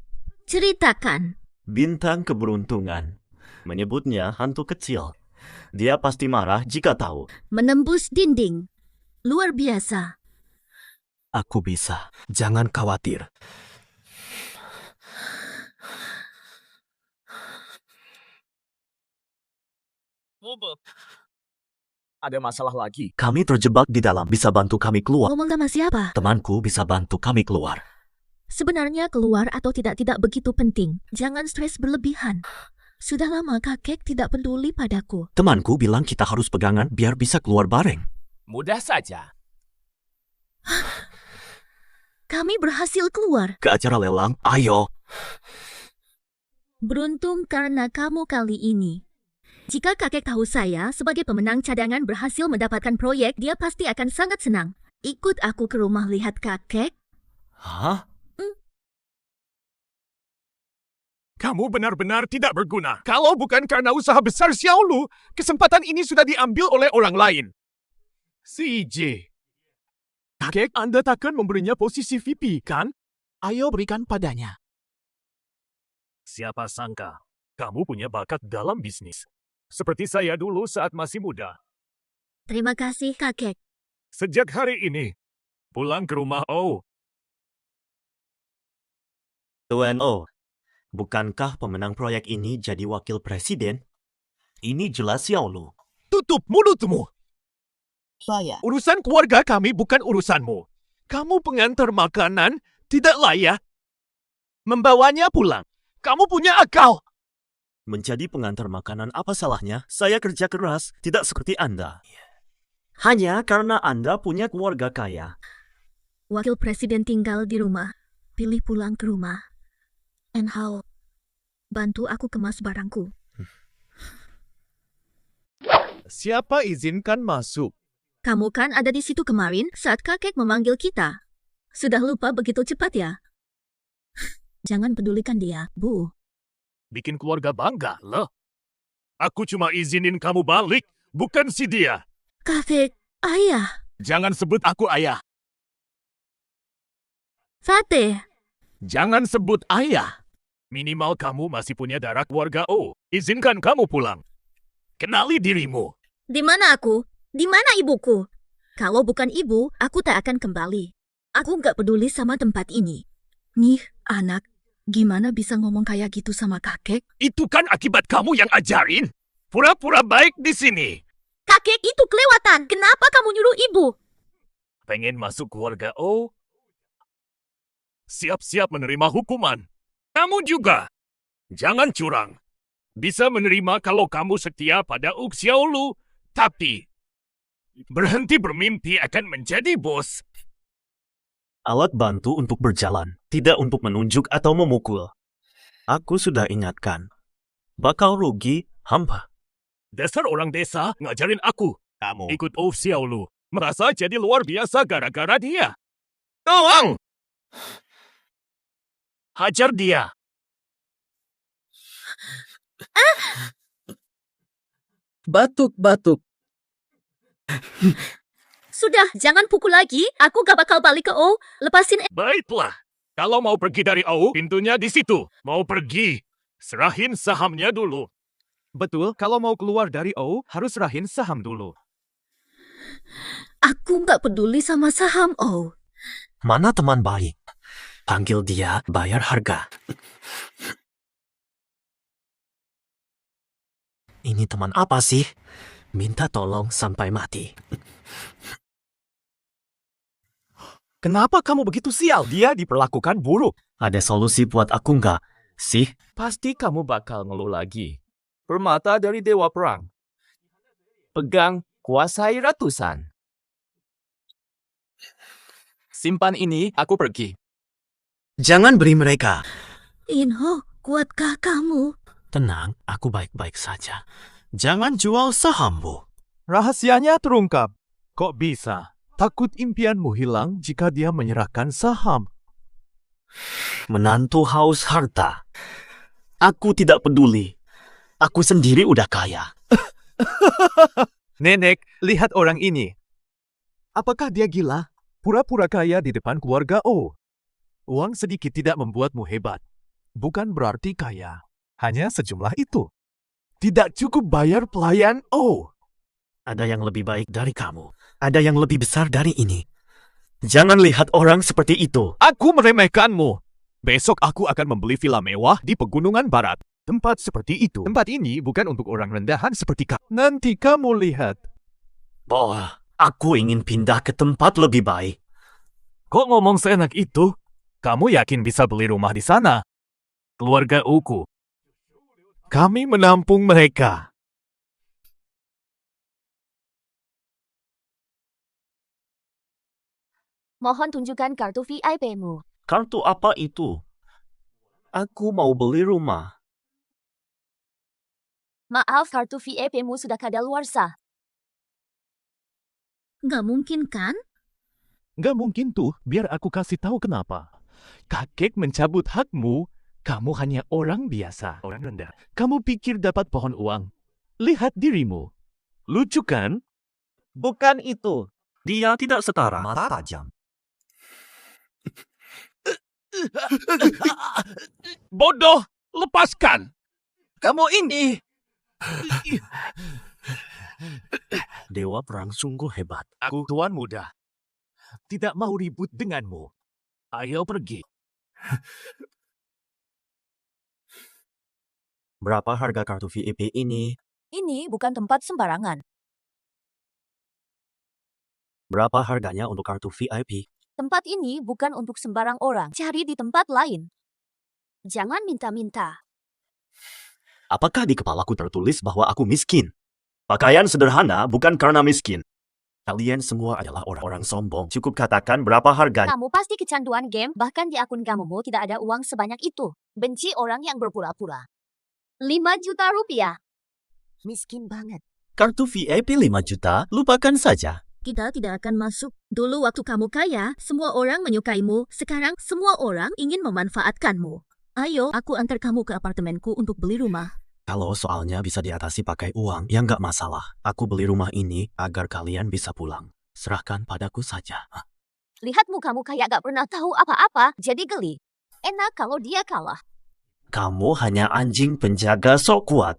Speaker 2: Ceritakan.
Speaker 4: Bintang keberuntungan. Menyebutnya hantu kecil. Dia pasti marah jika tahu.
Speaker 2: Menembus dinding. Luar biasa.
Speaker 3: Aku bisa. Jangan khawatir.
Speaker 1: Ada masalah lagi.
Speaker 4: Kami terjebak di dalam. Bisa bantu kami keluar.
Speaker 2: Ngomong sama siapa?
Speaker 4: Temanku bisa bantu kami keluar.
Speaker 2: Sebenarnya keluar atau tidak begitu penting. Jangan stres berlebihan. Sudah lama kakek tidak peduli padaku.
Speaker 4: Temanku bilang kita harus pegangan biar bisa keluar bareng.
Speaker 1: Mudah saja.
Speaker 2: Kami berhasil keluar.
Speaker 4: Ke acara lelang, ayo.
Speaker 2: Beruntung karena kamu kali ini. Jika kakek tahu saya sebagai pemenang cadangan berhasil mendapatkan proyek, dia pasti akan sangat senang. Ikut aku ke rumah lihat kakek.
Speaker 4: Hah?
Speaker 1: Kamu benar-benar tidak berguna. Kalau bukan karena usaha besar Xiaolu, kesempatan ini sudah diambil oleh orang lain. CJ. Kakek Anda takkan memberinya posisi VP, kan? Ayo berikan padanya. Siapa sangka, kamu punya bakat dalam bisnis. Seperti saya dulu saat masih muda.
Speaker 2: Terima kasih kakek.
Speaker 1: Sejak hari ini, pulang ke rumah O.
Speaker 4: Tuan O, bukankah pemenang proyek ini jadi wakil presiden? Ini jelas Xiao Lu.
Speaker 1: Tutup mulutmu!
Speaker 5: Saya.
Speaker 1: Urusan keluarga kami bukan urusanmu. Kamu pengantar makanan tidak layak. Membawanya pulang. Kamu punya akal.
Speaker 4: Menjadi pengantar makanan apa salahnya? Saya kerja keras, tidak seperti Anda. Hanya karena Anda punya keluarga kaya.
Speaker 2: Wakil presiden tinggal di rumah. Pilih pulang ke rumah. And how? Bantu aku kemas barangku.
Speaker 1: Siapa izinkan masuk?
Speaker 2: Kamu kan ada di situ kemarin saat kakek memanggil kita. Sudah lupa begitu cepat ya? Jangan pedulikan dia, Bu.
Speaker 1: Bikin keluarga bangga, loh. Aku cuma izinin kamu balik, bukan si dia.
Speaker 2: Kakek, ayah,
Speaker 1: Jangan sebut aku ayah.
Speaker 2: Fateh.
Speaker 1: Jangan sebut ayah. Minimal kamu masih punya darah keluarga O. Izinkan kamu pulang. Kenali dirimu.
Speaker 2: Di mana aku? Di mana ibuku? Kalau bukan ibu, aku tak akan kembali. Aku nggak peduli sama tempat ini. Nih, anak, gimana bisa ngomong kayak gitu sama kakek?
Speaker 1: Itu kan akibat kamu yang ajarin. Pura-pura baik di sini.
Speaker 2: Kakek itu kelewatan. Kenapa kamu nyuruh ibu?
Speaker 1: Pengen masuk keluarga O? Siap-siap menerima hukuman. Kamu juga. Jangan curang. Bisa menerima kalau kamu setia pada Uk Xiaolu. Tapi, berhenti bermimpi akan menjadi bos.
Speaker 4: Alat bantu untuk berjalan, tidak untuk menunjuk atau memukul. Aku sudah ingatkan. Bakal rugi hamba.
Speaker 1: Dasar orang desa ngajarin aku.
Speaker 3: Kamu.
Speaker 1: Ikut Uk Xiaolu. Merasa jadi luar biasa gara-gara dia. Tolong! Hajar dia.
Speaker 8: Batuk-batuk.
Speaker 2: Sudah, jangan pukul lagi. Aku gak bakal balik ke O. Lepasin.
Speaker 1: Baiklah. Kalau mau pergi dari AU, pintunya di situ. Mau pergi, serahin sahamnya dulu.
Speaker 8: Betul, kalau mau keluar dari O, harus serahin saham dulu.
Speaker 2: Aku gak peduli sama saham O.
Speaker 4: Mana teman baik? Panggil dia, bayar harga. Ini teman apa sih? Minta tolong sampai mati.
Speaker 3: Kenapa kamu begitu sial? Dia diperlakukan buruk.
Speaker 4: Ada solusi buat aku nggak sih?
Speaker 3: Pasti kamu bakal ngeluh lagi. Permata dari Dewa Perang. Pegang, kuasai ratusan. Simpan ini, aku pergi.
Speaker 4: Jangan beri mereka.
Speaker 2: Inho, kuatkah kamu?
Speaker 4: Tenang, aku baik-baik saja. Jangan jual sahammu.
Speaker 6: Rahasianya terungkap. Kok bisa? Takut impianmu hilang jika dia menyerahkan saham.
Speaker 4: Menantu haus harta. Aku tidak peduli. Aku sendiri udah kaya.
Speaker 6: Nenek, lihat orang ini. Apakah dia gila? Pura-pura kaya di depan keluarga O. Uang sedikit tidak membuatmu hebat. Bukan berarti kaya. Hanya sejumlah itu. Tidak cukup bayar pelayan O.
Speaker 4: Ada yang lebih baik dari kamu. Ada yang lebih besar dari ini. Jangan lihat orang seperti itu.
Speaker 1: Aku meremehkanmu. Besok aku akan membeli villa mewah di Pegunungan Barat. Tempat seperti itu. Tempat ini bukan untuk orang rendahan seperti kamu.
Speaker 6: Nanti kamu lihat.
Speaker 4: Bahwa aku ingin pindah ke tempat lebih baik.
Speaker 1: Kok ngomong seenak itu? Kamu yakin bisa beli rumah di sana? Keluarga Uku. Kami menampung mereka.
Speaker 2: Mohon tunjukkan kartu VIP-mu.
Speaker 4: Kartu apa itu? Aku mau beli rumah.
Speaker 2: Maaf, kartu VIP-mu sudah kadaluarsa. Nggak mungkin kan?
Speaker 1: Nggak mungkin tuh, biar aku kasih tahu kenapa. Kakek mencabut hakmu, kamu hanya orang biasa. Orang rendah. Kamu pikir dapat pohon uang. Lihat dirimu. Lucu kan?
Speaker 3: Bukan itu.
Speaker 4: Dia tidak setara.
Speaker 3: Mata tajam.
Speaker 1: Bodoh, lepaskan.
Speaker 3: Kamu ini.
Speaker 4: Dewa perang sungguh hebat.
Speaker 1: Aku tuan muda. Tidak mau ribut denganmu. Ayo pergi.
Speaker 4: Berapa harga kartu VIP ini?
Speaker 5: Ini bukan tempat sembarangan.
Speaker 4: Berapa harganya untuk kartu VIP?
Speaker 5: Tempat ini bukan untuk sembarang orang. Cari di tempat lain. Jangan minta-minta.
Speaker 4: Apakah di kepalaku tertulis bahwa aku miskin? Pakaian sederhana bukan karena miskin. Kalian semua adalah orang-orang sombong. Cukup katakan berapa harganya.
Speaker 5: Kamu pasti kecanduan game, bahkan di akun kamumu tidak ada uang sebanyak itu. Benci orang yang berpura-pura. 5 juta rupiah. Miskin banget.
Speaker 4: Kartu VIP 5 juta, lupakan saja.
Speaker 2: Kita tidak akan masuk. Dulu waktu kamu kaya, semua orang menyukaimu. Sekarang semua orang ingin memanfaatkanmu. Ayo, aku antar kamu ke apartemenku untuk beli rumah.
Speaker 4: Kalau soalnya bisa diatasi pakai uang, ya nggak masalah. Aku beli rumah ini agar kalian bisa pulang. Serahkan padaku saja.
Speaker 5: Lihat mukamu kayak gak pernah tahu apa-apa, jadi geli. Enak kalau dia kalah.
Speaker 4: Kamu hanya anjing penjaga sok kuat.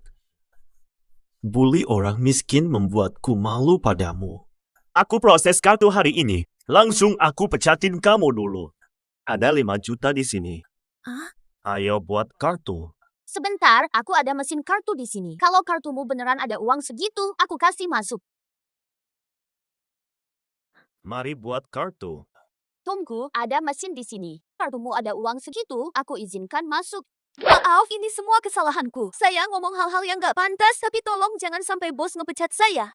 Speaker 4: Bully orang miskin membuatku malu padamu. Aku proses kartu hari ini. Langsung aku pecatin kamu dulu. Ada 5 juta di sini.
Speaker 2: Hah?
Speaker 4: Ayo buat kartu.
Speaker 5: Sebentar, aku ada mesin kartu di sini. Kalau kartumu beneran ada uang segitu, aku kasih masuk.
Speaker 4: Mari buat kartu.
Speaker 5: Tunggu, ada mesin di sini. Kartumu ada uang segitu, aku izinkan masuk. Maaf, ini semua kesalahanku. Saya ngomong hal-hal yang gak pantas, tapi tolong jangan sampai bos ngepecat saya.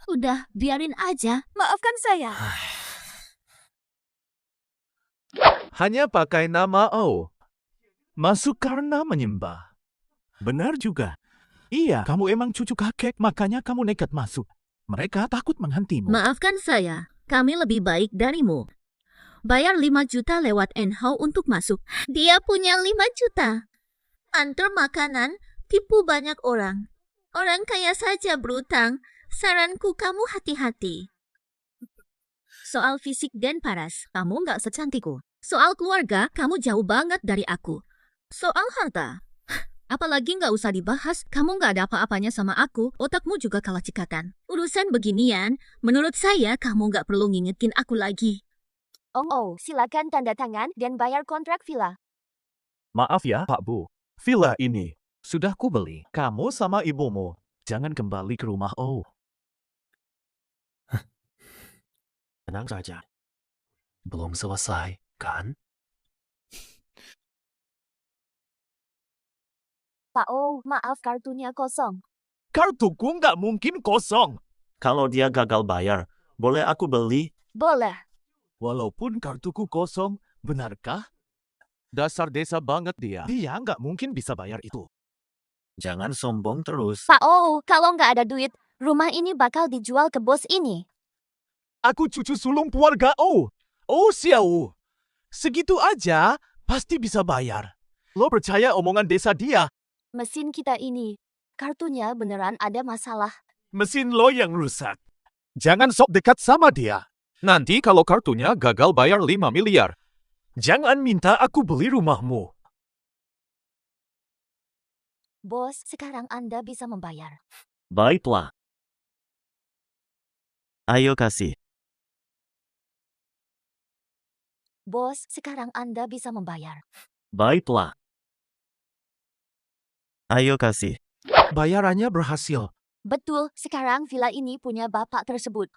Speaker 2: Udah, biarin aja.
Speaker 5: Maafkan saya.
Speaker 6: Hanya pakai nama O. Masuk karena menyembah. Benar juga. Iya, kamu emang cucu kakek, makanya kamu nekat masuk. Mereka takut menghentimu.
Speaker 2: Maafkan saya, kami lebih baik darimu. Bayar 5 juta lewat Enhau untuk masuk. Dia punya 5 juta. Antar makanan, tipu banyak orang. Orang kaya saja berutang. Saranku kamu hati-hati. Soal fisik dan paras, kamu nggak secantikku. Soal keluarga, kamu jauh banget dari aku. Soal harta, apalagi nggak usah dibahas. Kamu nggak ada apa-apanya sama aku, otakmu juga kalah cekatan. Urusan beginian, menurut saya kamu nggak perlu ngingetin aku lagi.
Speaker 5: Oh, silakan tanda tangan dan bayar kontrak villa.
Speaker 6: Maaf ya, Pak Bu. Villa ini sudah kubeli. Kamu sama ibumu jangan kembali ke rumah O.
Speaker 4: Tenang saja. Belum selesai, kan?
Speaker 5: Pak O, maaf kartunya kosong.
Speaker 6: Kartuku nggak mungkin kosong.
Speaker 4: Kalau dia gagal bayar, boleh aku beli?
Speaker 5: Boleh.
Speaker 6: Walaupun kartuku kosong, benarkah? Dasar desa banget dia. Dia nggak mungkin bisa bayar itu.
Speaker 4: Jangan sombong terus.
Speaker 5: Pak O, kalau nggak ada duit, rumah ini bakal dijual ke bos ini.
Speaker 6: Aku cucu sulung keluarga O. Oh, Xiao. Segitu aja, pasti bisa bayar. Lo percaya omongan desa dia?
Speaker 5: Mesin kita ini, kartunya beneran ada masalah.
Speaker 6: Mesin lo yang rusak. Jangan sok dekat sama dia. Nanti kalau kartunya gagal bayar 5 miliar. Jangan minta aku beli rumahmu.
Speaker 5: Bos, sekarang Anda bisa membayar.
Speaker 4: Baiklah. Ayo kasih.
Speaker 5: Bos, sekarang Anda bisa membayar.
Speaker 4: Baiklah. Ayo kasih.
Speaker 6: Bayarannya berhasil.
Speaker 5: Betul, sekarang villa ini punya bapak tersebut.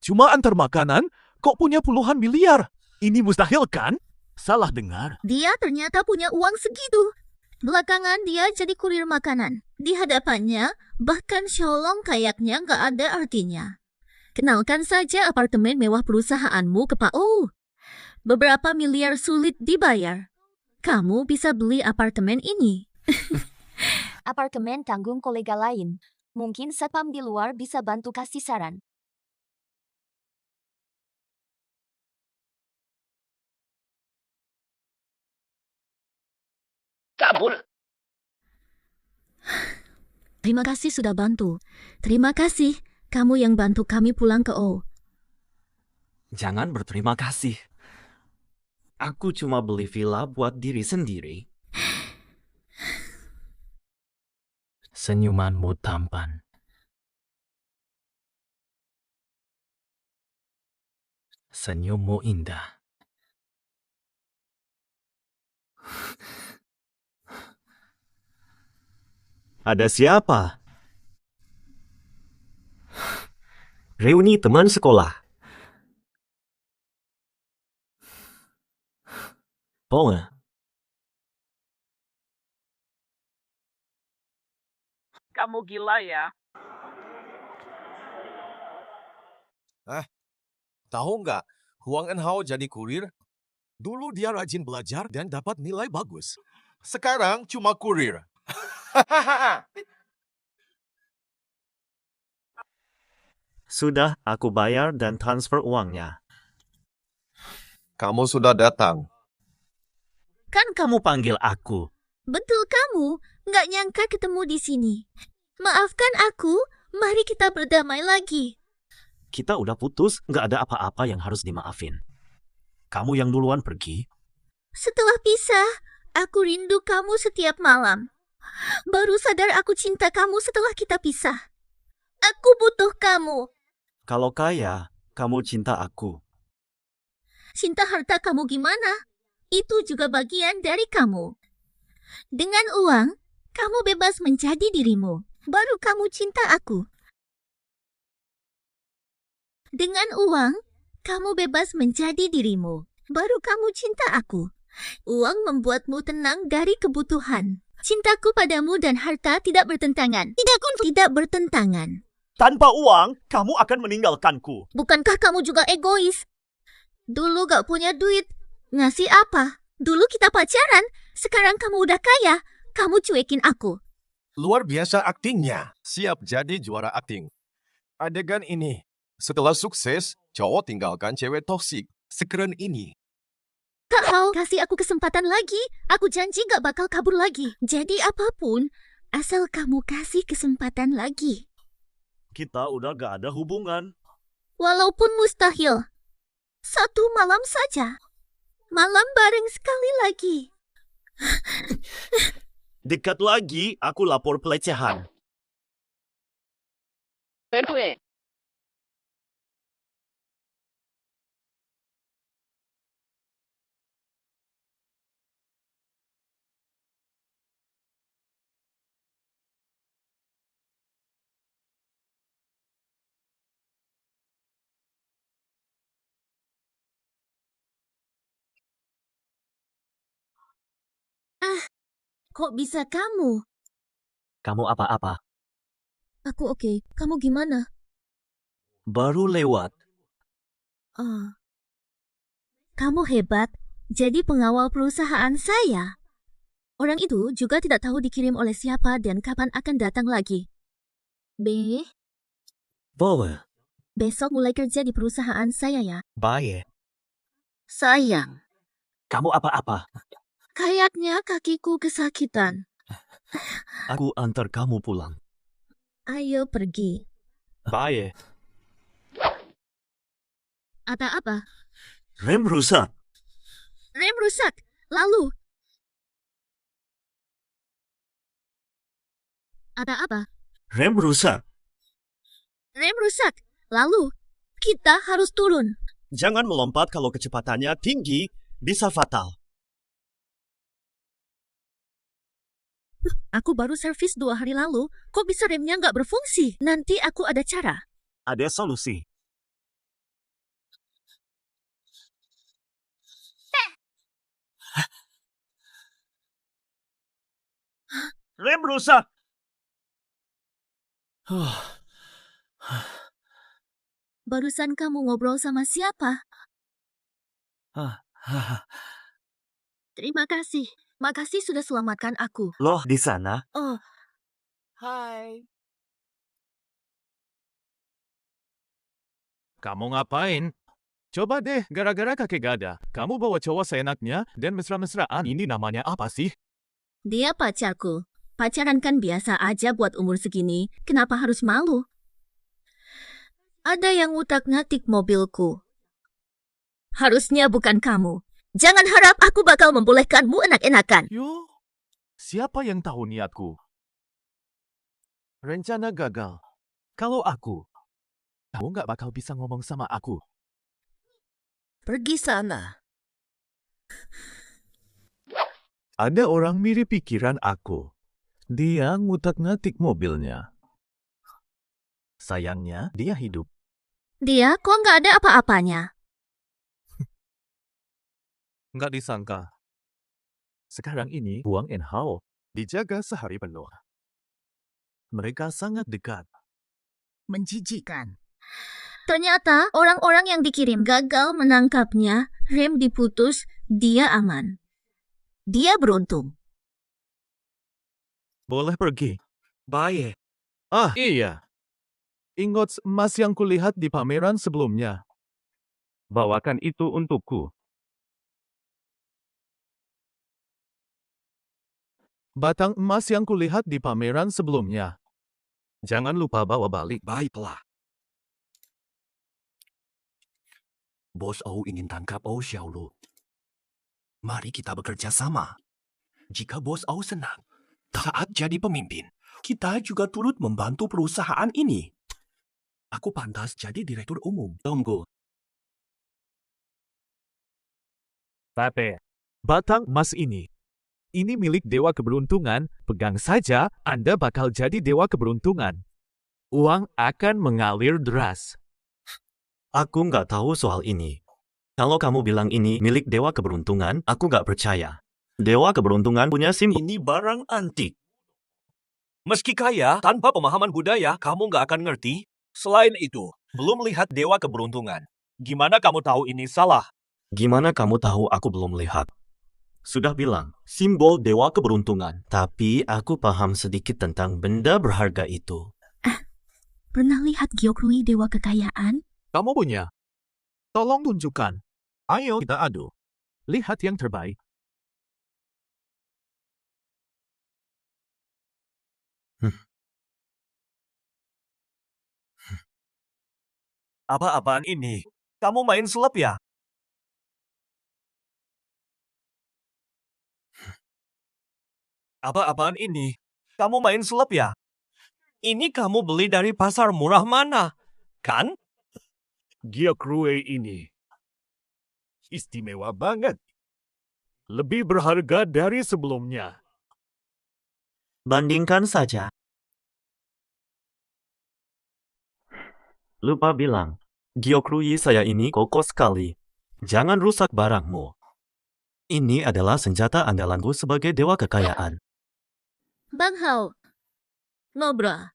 Speaker 6: Cuma antar makanan, kok punya puluhan miliar? Ini mustahil kan? Salah dengar.
Speaker 2: Dia ternyata punya uang segitu. Belakangan dia jadi kurir makanan. Di hadapannya, bahkan Xiaolong kayaknya nggak ada artinya. Kenalkan saja apartemen mewah perusahaanmu ke Pak O. Beberapa miliar sulit dibayar. Kamu bisa beli apartemen ini.
Speaker 5: Apartemen tanggung kolega lain. Mungkin satpam di luar bisa bantu kasih saran.
Speaker 1: Kabur.
Speaker 2: Terima kasih sudah bantu. Terima kasih. Kamu yang bantu kami pulang ke O.
Speaker 4: Jangan berterima kasih. Aku cuma beli villa buat diri sendiri. Senyumanmu tampan. Senyummu indah. Ada siapa? Reuni teman sekolah. Paul,
Speaker 9: Kamu gila ya?
Speaker 7: Tahu nggak, Huang Enhao jadi kurir? Dulu dia rajin belajar dan dapat nilai bagus. Sekarang cuma kurir.
Speaker 4: sudah aku bayar dan transfer uangnya.
Speaker 7: Kamu sudah datang.
Speaker 4: Kan kamu panggil aku.
Speaker 2: Betul kamu, nggak nyangka ketemu di sini. Maafkan aku, mari kita berdamai lagi.
Speaker 4: Kita udah putus, nggak ada apa-apa yang harus dimaafin. Kamu yang duluan pergi.
Speaker 2: Setelah pisah, aku rindu kamu setiap malam. Baru sadar aku cinta kamu setelah kita pisah. Aku butuh kamu.
Speaker 4: Kalau kaya, kamu cinta aku.
Speaker 2: Cinta harta kamu gimana? Itu juga bagian dari kamu. Dengan uang, kamu bebas menjadi dirimu. Baru kamu cinta aku. Dengan uang, kamu bebas menjadi dirimu. Baru kamu cinta aku. Uang membuatmu tenang dari kebutuhan. Cintaku padamu dan harta tidak bertentangan. Tidak bertentangan.
Speaker 4: Tanpa uang, kamu akan meninggalkanku.
Speaker 2: Bukankah kamu juga egois? Dulu gak punya duit. Ngasih apa? Dulu kita pacaran. Sekarang kamu udah kaya. Kamu cuekin aku.
Speaker 7: Luar biasa aktingnya. Siap jadi juara akting. Adegan ini. Setelah sukses, cowok tinggalkan cewek toksik. Sekeren ini.
Speaker 2: Kak Hao, kasih aku kesempatan lagi. Aku janji gak bakal kabur lagi. Jadi apapun, asal kamu kasih kesempatan lagi.
Speaker 4: Kita udah gak ada hubungan.
Speaker 2: Walaupun mustahil. Satu malam saja. Malam bareng sekali lagi.
Speaker 4: Dekat lagi, aku lapor pelecehan.
Speaker 9: Pedue.
Speaker 2: Kok bisa kamu?
Speaker 4: Kamu apa-apa?
Speaker 2: Aku oke. Kamu gimana?
Speaker 4: Baru lewat.
Speaker 2: Kamu hebat. Jadi pengawal perusahaan saya. Orang itu juga tidak tahu dikirim oleh siapa dan kapan akan datang lagi. B,
Speaker 4: Boleh.
Speaker 2: besok mulai kerja di perusahaan saya ya.
Speaker 4: Baik.
Speaker 2: Sayang,
Speaker 4: Kamu apa-apa?
Speaker 2: kayaknya kakiku kesakitan.
Speaker 4: Aku antar kamu pulang.
Speaker 2: Ayo pergi.
Speaker 4: Baik.
Speaker 2: Ada apa?
Speaker 4: Rem rusak.
Speaker 2: Rem rusak. Lalu? Ada apa?
Speaker 4: Rem rusak.
Speaker 2: Rem rusak. Lalu? Kita harus turun.
Speaker 4: Jangan melompat kalau kecepatannya tinggi, bisa fatal.
Speaker 2: Aku baru servis 2 hari lalu. Kok bisa remnya nggak berfungsi? Nanti aku ada cara.
Speaker 4: Ada solusi. Rem rusak.
Speaker 2: Barusan kamu ngobrol sama siapa? Terima kasih. Makasih sudah selamatkan aku.
Speaker 4: Loh, di sana.
Speaker 2: Oh,
Speaker 9: Hai.
Speaker 6: Kamu ngapain? Coba deh, gara-gara kakek gada. Kamu bawa cowok seenaknya dan mesra-mesraan. Ini namanya apa sih?
Speaker 2: dia pacarku. Pacaran kan biasa aja buat umur segini. Kenapa harus malu? Ada yang utak-ngatik mobilku. Harusnya bukan kamu. Jangan harap aku bakal membolehkanmu enak-enakan.
Speaker 6: Yo, siapa yang tahu niatku? Rencana gagal. Kalau aku, kamu nggak bakal bisa ngomong sama aku.
Speaker 2: Pergi sana.
Speaker 6: Ada orang mirip pikiran aku. Dia ngutak-ngatik mobilnya. Sayangnya, dia hidup.
Speaker 2: Dia kok nggak ada apa-apanya?
Speaker 6: Nggak disangka. Sekarang ini, Huang and Hao dijaga sehari penuh. Mereka sangat dekat.
Speaker 2: Menjijikan. Ternyata orang-orang yang dikirim gagal menangkapnya, rem diputus, dia aman. Dia beruntung.
Speaker 6: Boleh pergi.
Speaker 3: Baik.
Speaker 6: Ah, iya. Ingot emas yang kulihat di pameran sebelumnya. Bawakan itu untukku. Batang emas yang kulihat di pameran sebelumnya. Jangan lupa bawa balik.
Speaker 3: Baiklah. Bos Ou ingin tangkap Ou Xiaolu. Mari kita bekerja sama. Jika Bos Ou senang, taat jadi pemimpin, kita juga turut membantu perusahaan ini. Aku pantas jadi direktur umum. Tunggu.
Speaker 6: Tapi, batang emas ini milik dewa keberuntungan. Pegang saja, Anda bakal jadi dewa keberuntungan. Uang akan mengalir deras.
Speaker 4: Aku nggak tahu soal ini. Kalau kamu bilang ini milik Dewa Keberuntungan, aku nggak percaya. Dewa Keberuntungan punya simbol.
Speaker 3: Ini barang antik. Meski kaya, tanpa pemahaman budaya, kamu nggak akan ngerti. Selain itu, belum lihat dewa keberuntungan. Gimana kamu tahu ini salah?
Speaker 4: Gimana kamu tahu aku belum lihat? Sudah bilang, simbol Dewa Keberuntungan. Tapi aku paham sedikit tentang benda berharga itu.
Speaker 2: Pernah lihat Gyokrui Dewa Kekayaan?
Speaker 6: Kamu punya? Tolong tunjukkan. Ayo kita adu. Lihat yang terbaik.
Speaker 3: Apa-apaan ini? Kamu main sulap ya? Apa-apaan ini? Kamu main sulap ya? Ini kamu beli dari pasar murah mana? Kan?
Speaker 1: Gyokrui ini istimewa banget. Lebih berharga dari sebelumnya.
Speaker 4: Bandingkan saja. Lupa bilang, Gyokrui saya ini kokoh sekali. Jangan rusak barangmu. Ini adalah senjata andalanku sebagai dewa kekayaan.
Speaker 2: Bang Hao, ngobrol.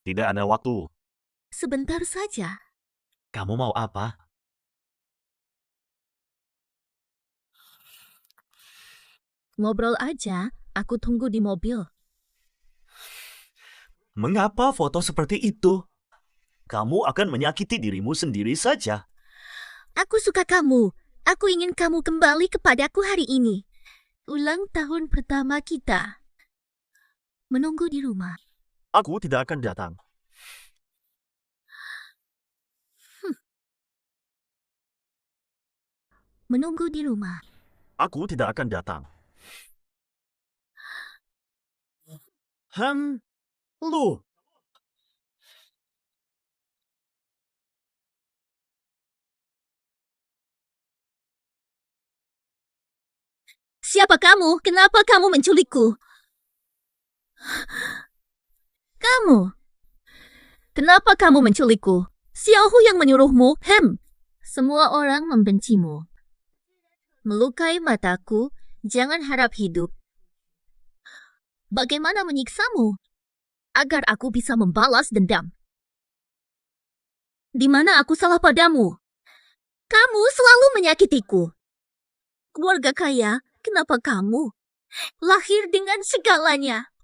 Speaker 4: Tidak ada waktu.
Speaker 2: Sebentar saja.
Speaker 4: Kamu mau apa?
Speaker 2: Ngobrol aja, aku tunggu di mobil.
Speaker 4: Mengapa foto seperti itu? Kamu akan menyakiti dirimu sendiri saja.
Speaker 2: Aku suka kamu. Aku ingin kamu kembali kepadaku hari ini. Ulang tahun pertama kita. Menunggu di rumah.
Speaker 4: Aku tidak akan datang.
Speaker 2: Menunggu di rumah.
Speaker 4: Aku tidak akan datang. Lu.
Speaker 2: Siapa kamu? Kenapa kamu menculikku? Kamu. Kenapa kamu menculikku? Xiaohu yang menyuruhmu? Semua orang membencimu. Melukai mataku, jangan harap hidup. Bagaimana menyiksamu? Agar aku bisa membalas dendam. Di mana aku salah padamu? Kamu selalu menyakitiku. Keluarga kaya, kenapa kamu? Lahir dengan segalanya.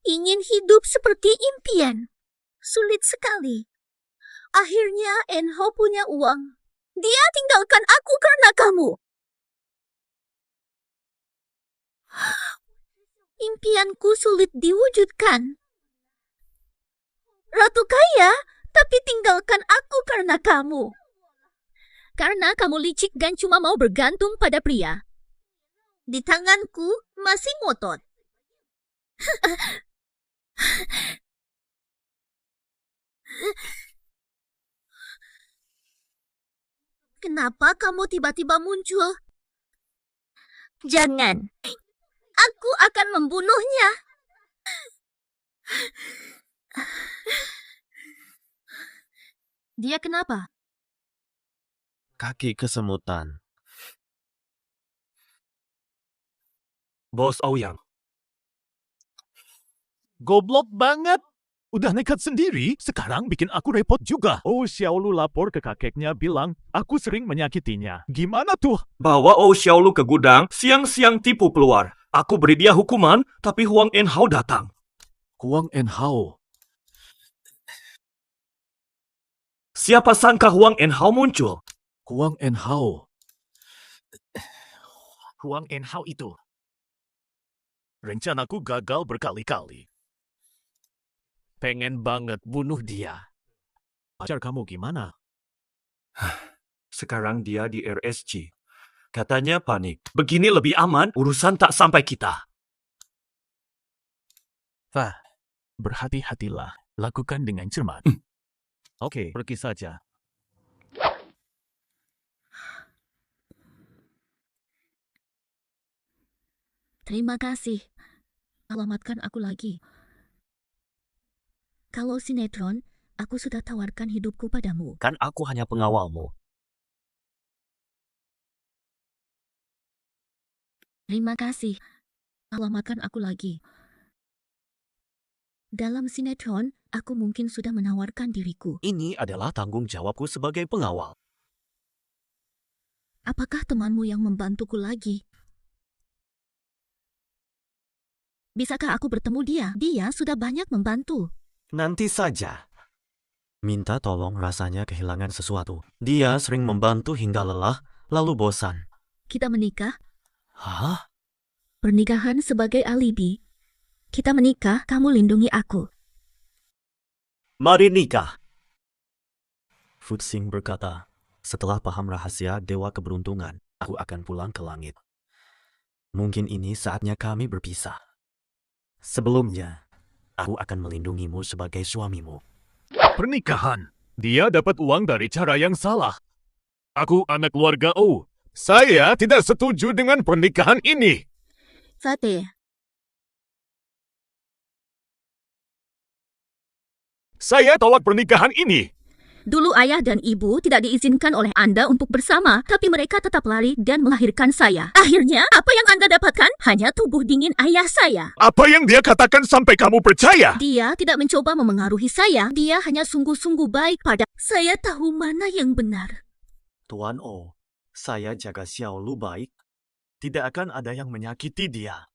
Speaker 2: Ingin hidup seperti impian. Sulit sekali. Akhirnya Enho punya uang. Dia tinggalkan aku karena kamu. Impianku sulit diwujudkan. Ratu kaya, tapi tinggalkan aku karena kamu. Karena kamu licik dan cuma mau bergantung pada pria. Di tanganku masih ngotot. Kenapa kamu tiba-tiba muncul? Jangan. Aku akan membunuhnya. Dia kenapa?
Speaker 4: Kaki kesemutan.
Speaker 3: Bos Ouyang,
Speaker 1: Goblok banget. Udah nekat sendiri, sekarang bikin aku repot juga. Oh, Xiaolu lapor ke kakeknya bilang, aku sering menyakitinya. Gimana tuh?
Speaker 3: bawa Oh Xiaolu ke gudang, siang-siang tipu keluar. Aku beri dia hukuman, tapi Huang Enhao datang.
Speaker 1: Huang Enhao.
Speaker 3: Siapa sangka Huang Enhao muncul?
Speaker 1: Huang Enhao. Huang Enhao itu. Rencanaku gagal berkali-kali. Pengen banget bunuh dia. Pacar kamu gimana?
Speaker 3: Sekarang dia di RSG. Katanya panik. Begini lebih aman, urusan tak sampai kita.
Speaker 1: Fah, berhati-hatilah. Lakukan dengan cermat. Oke, pergi saja.
Speaker 2: Terima kasih. Selamatkan aku lagi. Kalau sinetron, aku sudah tawarkan hidupku padamu.
Speaker 4: Kan aku hanya pengawalmu.
Speaker 2: Terima kasih. Selamatkan aku lagi. Dalam sinetron, aku mungkin sudah menawarkan diriku.
Speaker 4: Ini adalah tanggung jawabku sebagai pengawal.
Speaker 2: Apakah temanmu yang membantuku lagi? Bisakah aku bertemu dia? Dia sudah banyak membantu.
Speaker 4: Nanti saja. Minta tolong rasanya kehilangan sesuatu. Dia sering membantu hingga lelah, lalu bosan.
Speaker 2: Kita menikah?
Speaker 4: Hah?
Speaker 2: Pernikahan sebagai alibi. Kita menikah, kamu lindungi aku.
Speaker 4: Mari nikah. Futsing berkata, setelah paham rahasia Dewa Keberuntungan, aku akan pulang ke langit. Mungkin ini saatnya kami berpisah. Sebelumnya, aku akan melindungimu sebagai suamimu.
Speaker 1: Pernikahan. Dia dapat uang dari cara yang salah. Aku anak keluarga O. Saya tidak setuju dengan pernikahan ini.
Speaker 2: Fatih,
Speaker 1: Saya tolak pernikahan ini.
Speaker 2: dulu ayah dan ibu tidak diizinkan oleh Anda untuk bersama, tapi mereka tetap lari dan melahirkan saya. Akhirnya, apa yang Anda dapatkan? Hanya tubuh dingin ayah saya.
Speaker 1: Apa yang dia katakan sampai kamu percaya?
Speaker 2: Dia tidak mencoba memengaruhi saya. Dia hanya sungguh-sungguh baik pada saya tahu mana yang benar.
Speaker 4: Tuan O, saya jaga Xiaolu baik. Tidak akan ada yang menyakiti dia.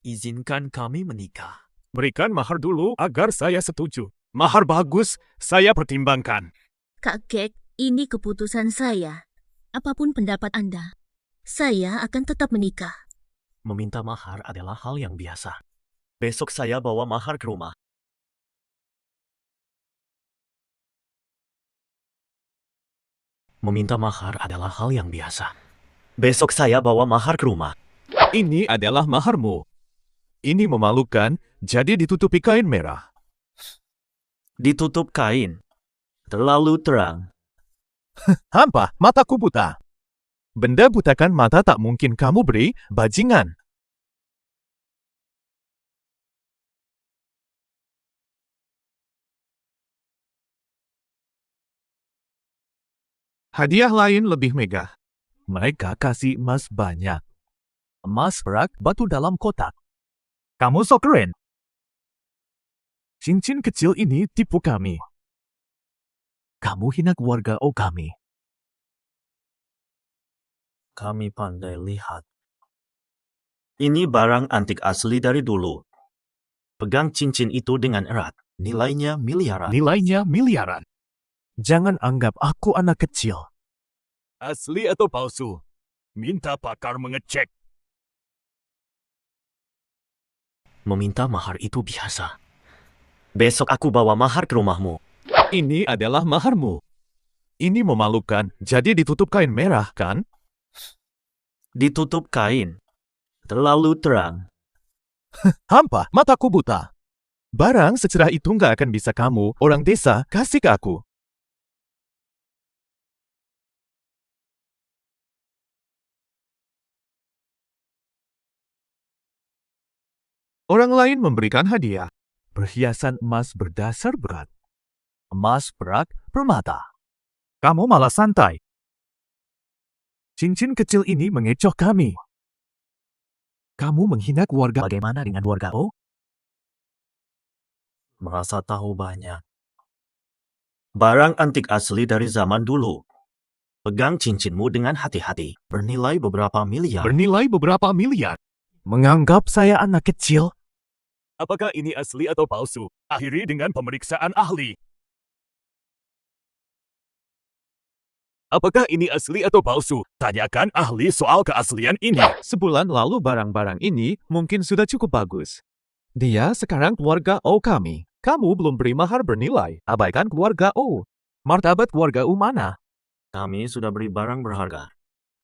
Speaker 4: Izinkan kami menikah.
Speaker 1: Berikan mahar dulu agar saya setuju. Mahar bagus, saya pertimbangkan.
Speaker 2: Kakek, ini keputusan saya. Apapun pendapat Anda, saya akan tetap menikah.
Speaker 4: Meminta mahar adalah hal yang biasa. Besok saya bawa mahar ke rumah. Meminta mahar adalah hal yang biasa. Besok saya bawa mahar ke rumah.
Speaker 6: Ini adalah maharmu. Ini memalukan, jadi ditutupi kain merah.
Speaker 4: Ditutup kain. Terlalu terang.
Speaker 6: Hampa, mataku buta. Benda butakan mata tak mungkin kamu beri, bajingan. Hadiah lain lebih megah. Mereka kasih emas banyak. Emas, perak, batu dalam kotak. Kamu sok keren. Cincin kecil ini tipu kami. Kamu hina keluarga O kami.
Speaker 4: Kami pandai lihat. Ini barang antik asli dari dulu. Pegang cincin itu dengan erat. Nilainya miliaran.
Speaker 1: Nilainya miliaran.
Speaker 6: Jangan anggap aku anak kecil.
Speaker 1: Asli atau palsu? Minta pakar mengecek.
Speaker 4: Meminta mahar itu biasa. Besok aku bawa mahar ke rumahmu.
Speaker 6: Ini adalah maharmu. Ini memalukan, jadi ditutup kain merah, kan?
Speaker 4: Ditutup kain. Terlalu terang.
Speaker 6: Hampa, mataku buta. Barang secerah itu nggak akan bisa kamu, orang desa, kasih ke aku. Orang lain memberikan hadiah. Perhiasan emas berdasar berat. Emas perak permata. Kamu malah santai. Cincin kecil ini mengecoh kami. Kamu menghina keluarga. Bagaimana dengan keluarga O?
Speaker 4: Merasa tahu banyak. Barang antik asli dari zaman dulu. Pegang cincinmu dengan hati-hati. Bernilai beberapa miliar.
Speaker 1: Bernilai beberapa miliar.
Speaker 6: Menganggap saya anak kecil.
Speaker 1: Apakah ini asli atau palsu? Akhiri dengan pemeriksaan ahli. Apakah ini asli atau palsu? Tanyakan ahli soal keaslian ini.
Speaker 6: Sebulan lalu barang-barang ini mungkin sudah cukup bagus. Dia sekarang keluarga O kami. Kamu belum beri mahar bernilai. Abaikan keluarga O. Martabat keluarga O mana?
Speaker 4: Kami sudah beri barang berharga.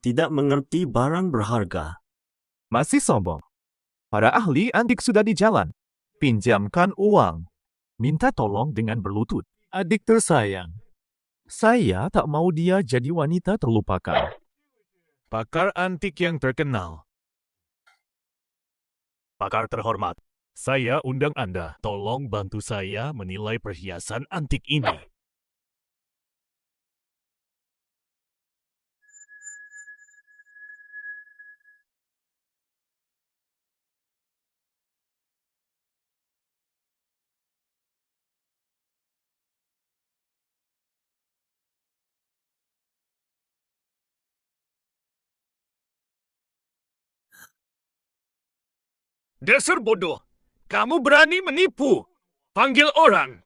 Speaker 4: Tidak mengerti barang berharga.
Speaker 6: Masih sombong. Para ahli antik sudah di jalan. Pinjamkan uang. Minta tolong dengan berlutut. Adik tersayang. Saya tak mau dia jadi wanita terlupakan.
Speaker 1: Pakar antik yang terkenal. Pakar terhormat, saya undang Anda. Tolong bantu saya menilai perhiasan antik ini. Dasar bodoh! Kamu berani menipu! Panggil orang!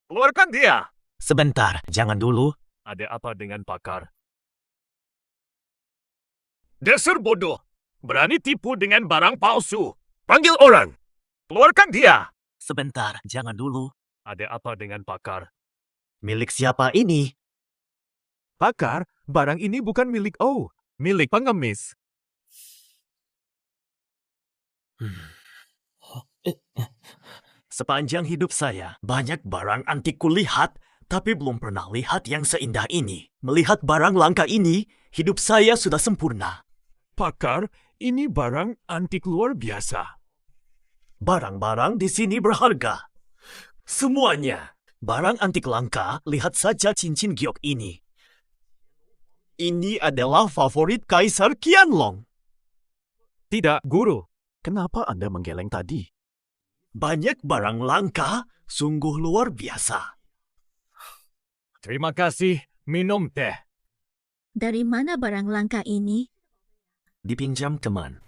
Speaker 1: Keluarkan dia!
Speaker 4: Sebentar, jangan dulu.
Speaker 1: Ada apa dengan pakar? Dasar bodoh! Berani tipu dengan barang palsu! Panggil orang! Keluarkan dia!
Speaker 4: Sebentar, jangan dulu.
Speaker 1: Ada apa dengan pakar?
Speaker 4: Milik siapa ini?
Speaker 6: Pakar, barang ini bukan milik O. Milik pengemis.
Speaker 4: Sepanjang hidup saya, banyak barang antik kulihat, tapi belum pernah lihat yang seindah ini. Melihat barang langka ini, hidup saya sudah sempurna.
Speaker 1: Pakar, ini barang antik luar biasa.
Speaker 4: Barang-barang di sini berharga. Semuanya. Barang antik langka, lihat saja cincin giok ini. Ini adalah favorit Kaisar Qianlong.
Speaker 6: Tidak, guru. Kenapa Anda menggeleng tadi?
Speaker 4: Banyak barang langka, sungguh luar biasa.
Speaker 1: Terima kasih, minum teh.
Speaker 2: Dari mana barang langka ini?
Speaker 4: Dipinjam teman.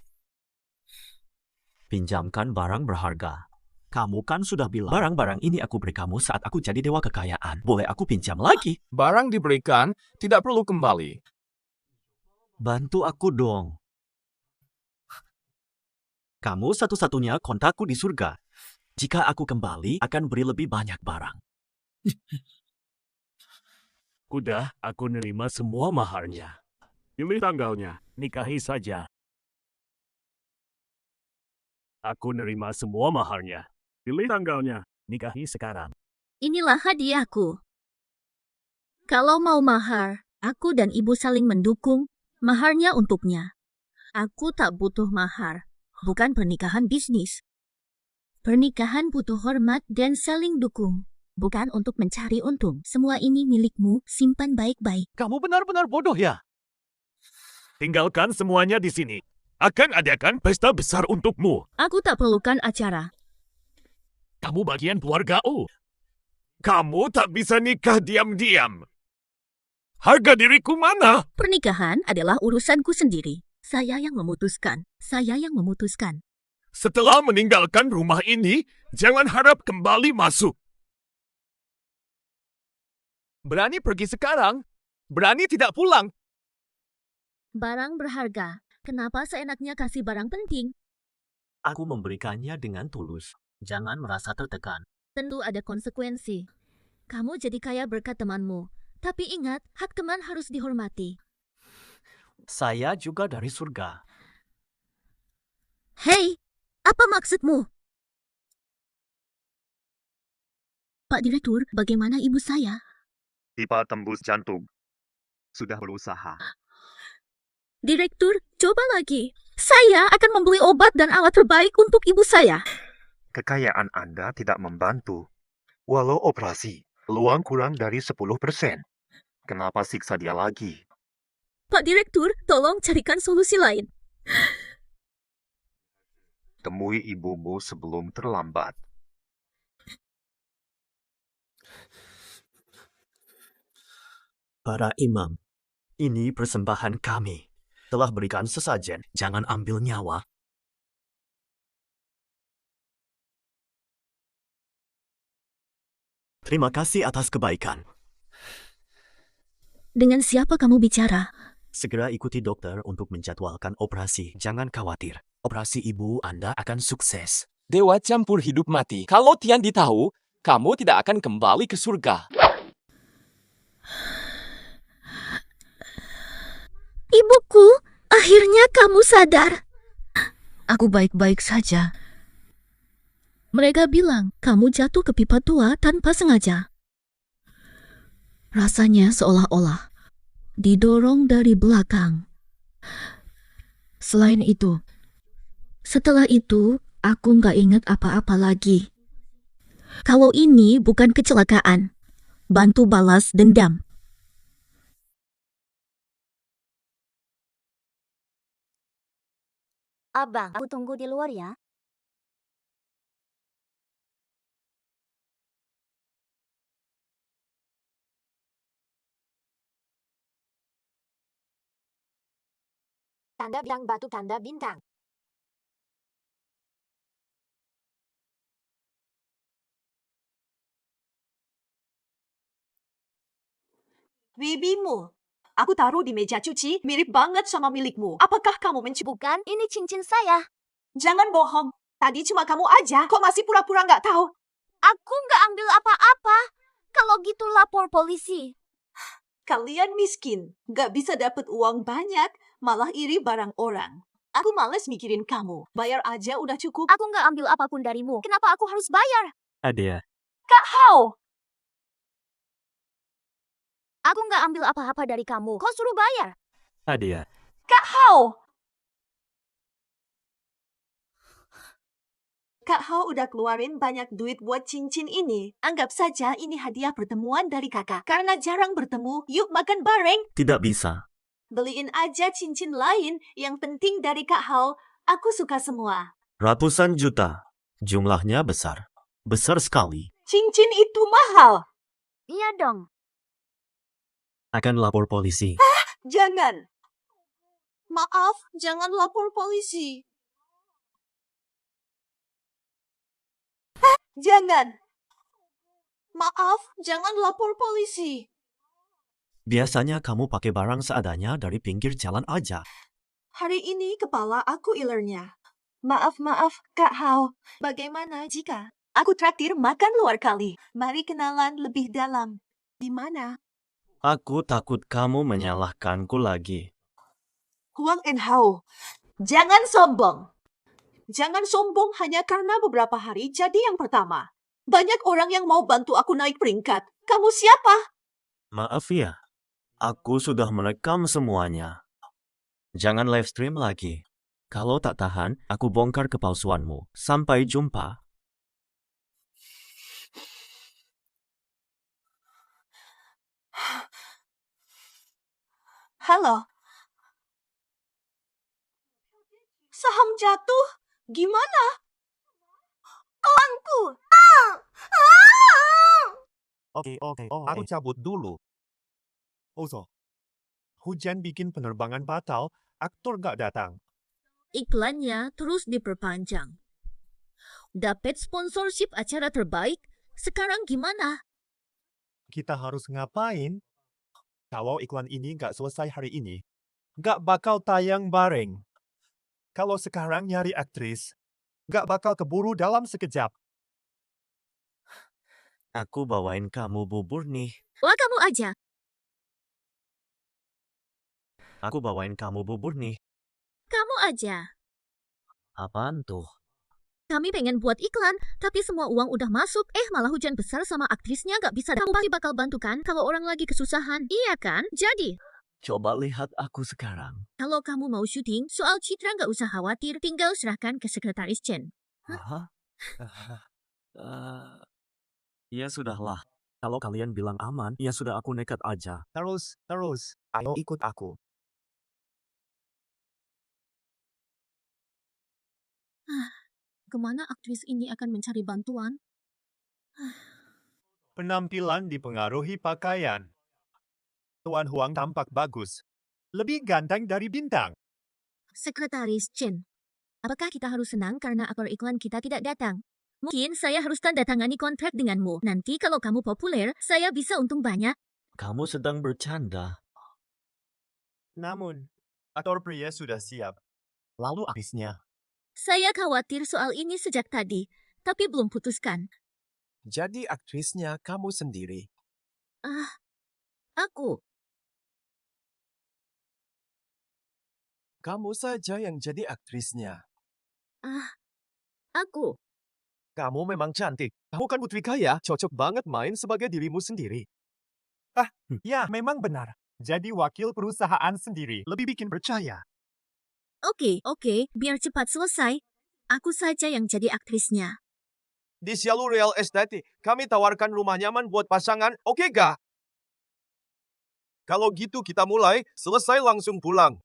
Speaker 4: Pinjamkan barang berharga. Kamu kan sudah bilang, barang-barang ini aku beri kamu saat aku jadi dewa kekayaan. Boleh aku pinjam lagi?
Speaker 7: Barang diberikan, tidak perlu kembali.
Speaker 4: Bantu aku dong. Kamu satu-satunya kontakku di surga. Jika aku kembali, akan beri lebih banyak barang.
Speaker 1: Kudah, aku nerima semua maharnya. Pilih tanggalnya, nikahi saja. Aku nerima semua maharnya. Pilih tanggalnya, nikahi sekarang.
Speaker 2: Inilah hadiahku. Kalau mau mahar, aku dan ibu saling mendukung. Maharnya untuknya. Aku tak butuh mahar. Bukan pernikahan bisnis. Pernikahan butuh hormat dan saling dukung. Bukan untuk mencari untung. Semua ini milikmu, simpan baik-baik.
Speaker 1: Kamu benar-benar bodoh ya? Tinggalkan semuanya di sini. Akan adakan pesta besar untukmu.
Speaker 2: Aku tak perlukan acara.
Speaker 1: Kamu bagian keluarga O. Kamu tak bisa nikah diam-diam. Harga diriku mana?
Speaker 2: Pernikahan adalah urusanku sendiri. Saya yang memutuskan. Saya yang memutuskan.
Speaker 1: Setelah meninggalkan rumah ini, jangan harap kembali masuk.
Speaker 6: Berani pergi sekarang, berani tidak pulang.
Speaker 2: Barang berharga. Kenapa seenaknya kasih barang penting?
Speaker 4: Aku memberikannya dengan tulus. Jangan merasa tertekan.
Speaker 2: Tentu ada konsekuensi. Kamu jadi kaya berkat temanmu. Tapi ingat, hak teman harus dihormati.
Speaker 4: Saya juga dari surga.
Speaker 2: Hei, apa maksudmu? Pak Direktur, bagaimana ibu saya?
Speaker 10: Pipa tembus jantung. Sudah berusaha.
Speaker 2: Direktur, coba lagi. Saya akan membeli obat dan alat terbaik untuk ibu saya.
Speaker 10: Kekayaan Anda tidak membantu. Walau operasi, peluang kurang dari 10%. Kenapa siksa dia lagi?
Speaker 2: Pak Direktur, tolong carikan solusi lain.
Speaker 10: Temui ibumu sebelum terlambat.
Speaker 4: Para imam, ini persembahan kami. Telah berikan sesajen, jangan ambil nyawa. Terima kasih atas kebaikan.
Speaker 2: Dengan siapa kamu bicara?
Speaker 4: Segera ikuti dokter untuk menjadwalkan operasi. Jangan khawatir, operasi ibu Anda akan sukses.
Speaker 11: Dewa campur hidup mati. Kalau Tiandi tahu, kamu tidak akan kembali ke surga.
Speaker 2: Ibuku, akhirnya kamu sadar. Aku baik-baik saja. Mereka bilang kamu jatuh ke pipa tua tanpa sengaja. Rasanya seolah-olah didorong dari belakang. Selain itu, setelah itu aku nggak ingat apa-apa lagi. Kalau ini bukan kecelakaan, bantu balas dendam.
Speaker 5: Abang, aku tunggu di luar ya. Tanda bilang batu tanda bintang. Bibimu. Aku taruh di meja cuci, mirip banget sama milikmu. Apakah kamu mencuri? Bukan, ini cincin saya. Jangan bohong. Tadi cuma kamu aja. Kok masih pura-pura nggak tahu? Aku nggak ambil apa-apa. Kalau gitu lapor polisi. Kalian miskin. Nggak bisa dapat uang banyak, malah iri barang orang. Aku males mikirin kamu. Bayar aja udah cukup. Aku nggak ambil apapun darimu. Kenapa aku harus bayar?
Speaker 4: Adia,
Speaker 5: Kak Hao! Aku nggak ambil apa-apa dari kamu. Kau suruh bayar.
Speaker 4: Adia.
Speaker 5: Kak Hao! Kak Hao udah keluarin banyak duit buat cincin ini. Anggap saja ini hadiah pertemuan dari kakak. Karena jarang bertemu, yuk makan bareng.
Speaker 4: Tidak bisa.
Speaker 5: Beliin aja cincin lain. Yang penting dari Kak Hao, aku suka semua.
Speaker 4: Ratusan juta. Jumlahnya besar. Besar sekali.
Speaker 5: Cincin itu mahal. Iya dong.
Speaker 4: Akan lapor polisi.
Speaker 5: Jangan. Maaf, jangan lapor polisi. Jangan. Maaf, jangan lapor polisi.
Speaker 4: Biasanya kamu pakai barang seadanya dari pinggir jalan aja.
Speaker 5: Hari ini kepala aku ilernya. Maaf, Kak Hao. Bagaimana jika aku traktir makan luar kali? Mari kenalan lebih dalam. Di mana?
Speaker 4: Aku takut kamu menyalahkanku lagi.
Speaker 5: Huang and Hao. Jangan sombong. Jangan sombong hanya karena beberapa hari jadi yang pertama. Banyak orang yang mau bantu aku naik peringkat. Kamu siapa?
Speaker 4: Maaf ya, aku sudah merekam semuanya. Jangan live stream lagi. Kalau tak tahan, aku bongkar kepalsuanmu. Sampai jumpa.
Speaker 5: Halo. Saham jatuh? Gimana? Uangku!
Speaker 7: Oke, aku cabut dulu. Oso, hujan bikin penerbangan batal, aktor nggak datang.
Speaker 2: Iklannya terus diperpanjang. Dapat sponsorship acara terbaik, sekarang gimana?
Speaker 7: Kita harus ngapain? Kalau iklan ini nggak selesai hari ini, nggak bakal tayang bareng. Kalau sekarang nyari aktris, nggak bakal keburu dalam sekejap.
Speaker 4: Aku bawain kamu bubur nih.
Speaker 2: Wah, kamu aja.
Speaker 4: Aku bawain kamu bubur nih.
Speaker 2: Kamu aja.
Speaker 4: Apaan tuh?
Speaker 2: Kami pengen buat iklan, tapi semua uang udah masuk. Malah hujan besar sama aktrisnya nggak bisa. Kamu pasti bakal bantu kan kalau orang lagi kesusahan. Iya kan? Jadi,
Speaker 4: Coba lihat aku sekarang.
Speaker 2: kalau kamu mau syuting, soal citra nggak usah khawatir. Tinggal serahkan ke sekretaris Chen.
Speaker 4: Hah? Ya sudahlah. Kalau kalian bilang aman, ya sudah aku nekat aja.
Speaker 7: Terus. Ayo ikut aku.
Speaker 2: Kemana aktris ini akan mencari bantuan?
Speaker 7: Penampilan dipengaruhi pakaian. Tuan Huang tampak bagus. Lebih ganteng dari bintang.
Speaker 2: Sekretaris Chen, apakah kita harus senang karena aktor iklan kita tidak datang? Mungkin saya harus tanda tangani kontrak denganmu. Nanti kalau kamu populer, saya bisa untung banyak.
Speaker 4: Kamu sedang bercanda.
Speaker 7: Namun, aktor pria sudah siap. Lalu aktrisnya.
Speaker 2: Saya khawatir soal ini sejak tadi, tapi belum putuskan.
Speaker 6: Jadi aktrisnya kamu sendiri.
Speaker 2: Aku.
Speaker 6: Kamu saja yang jadi aktrisnya.
Speaker 2: Aku.
Speaker 6: Kamu memang cantik. Kamu kan putri kaya, cocok banget main sebagai dirimu sendiri.
Speaker 7: Ya, memang benar. Jadi wakil perusahaan sendiri lebih bikin percaya.
Speaker 2: Oke, biar cepat selesai. Aku saja yang jadi aktrisnya.
Speaker 6: Di Xiaolu Real Estate, kami tawarkan rumah nyaman buat pasangan, oke gak? Kalau gitu kita mulai, selesai langsung pulang.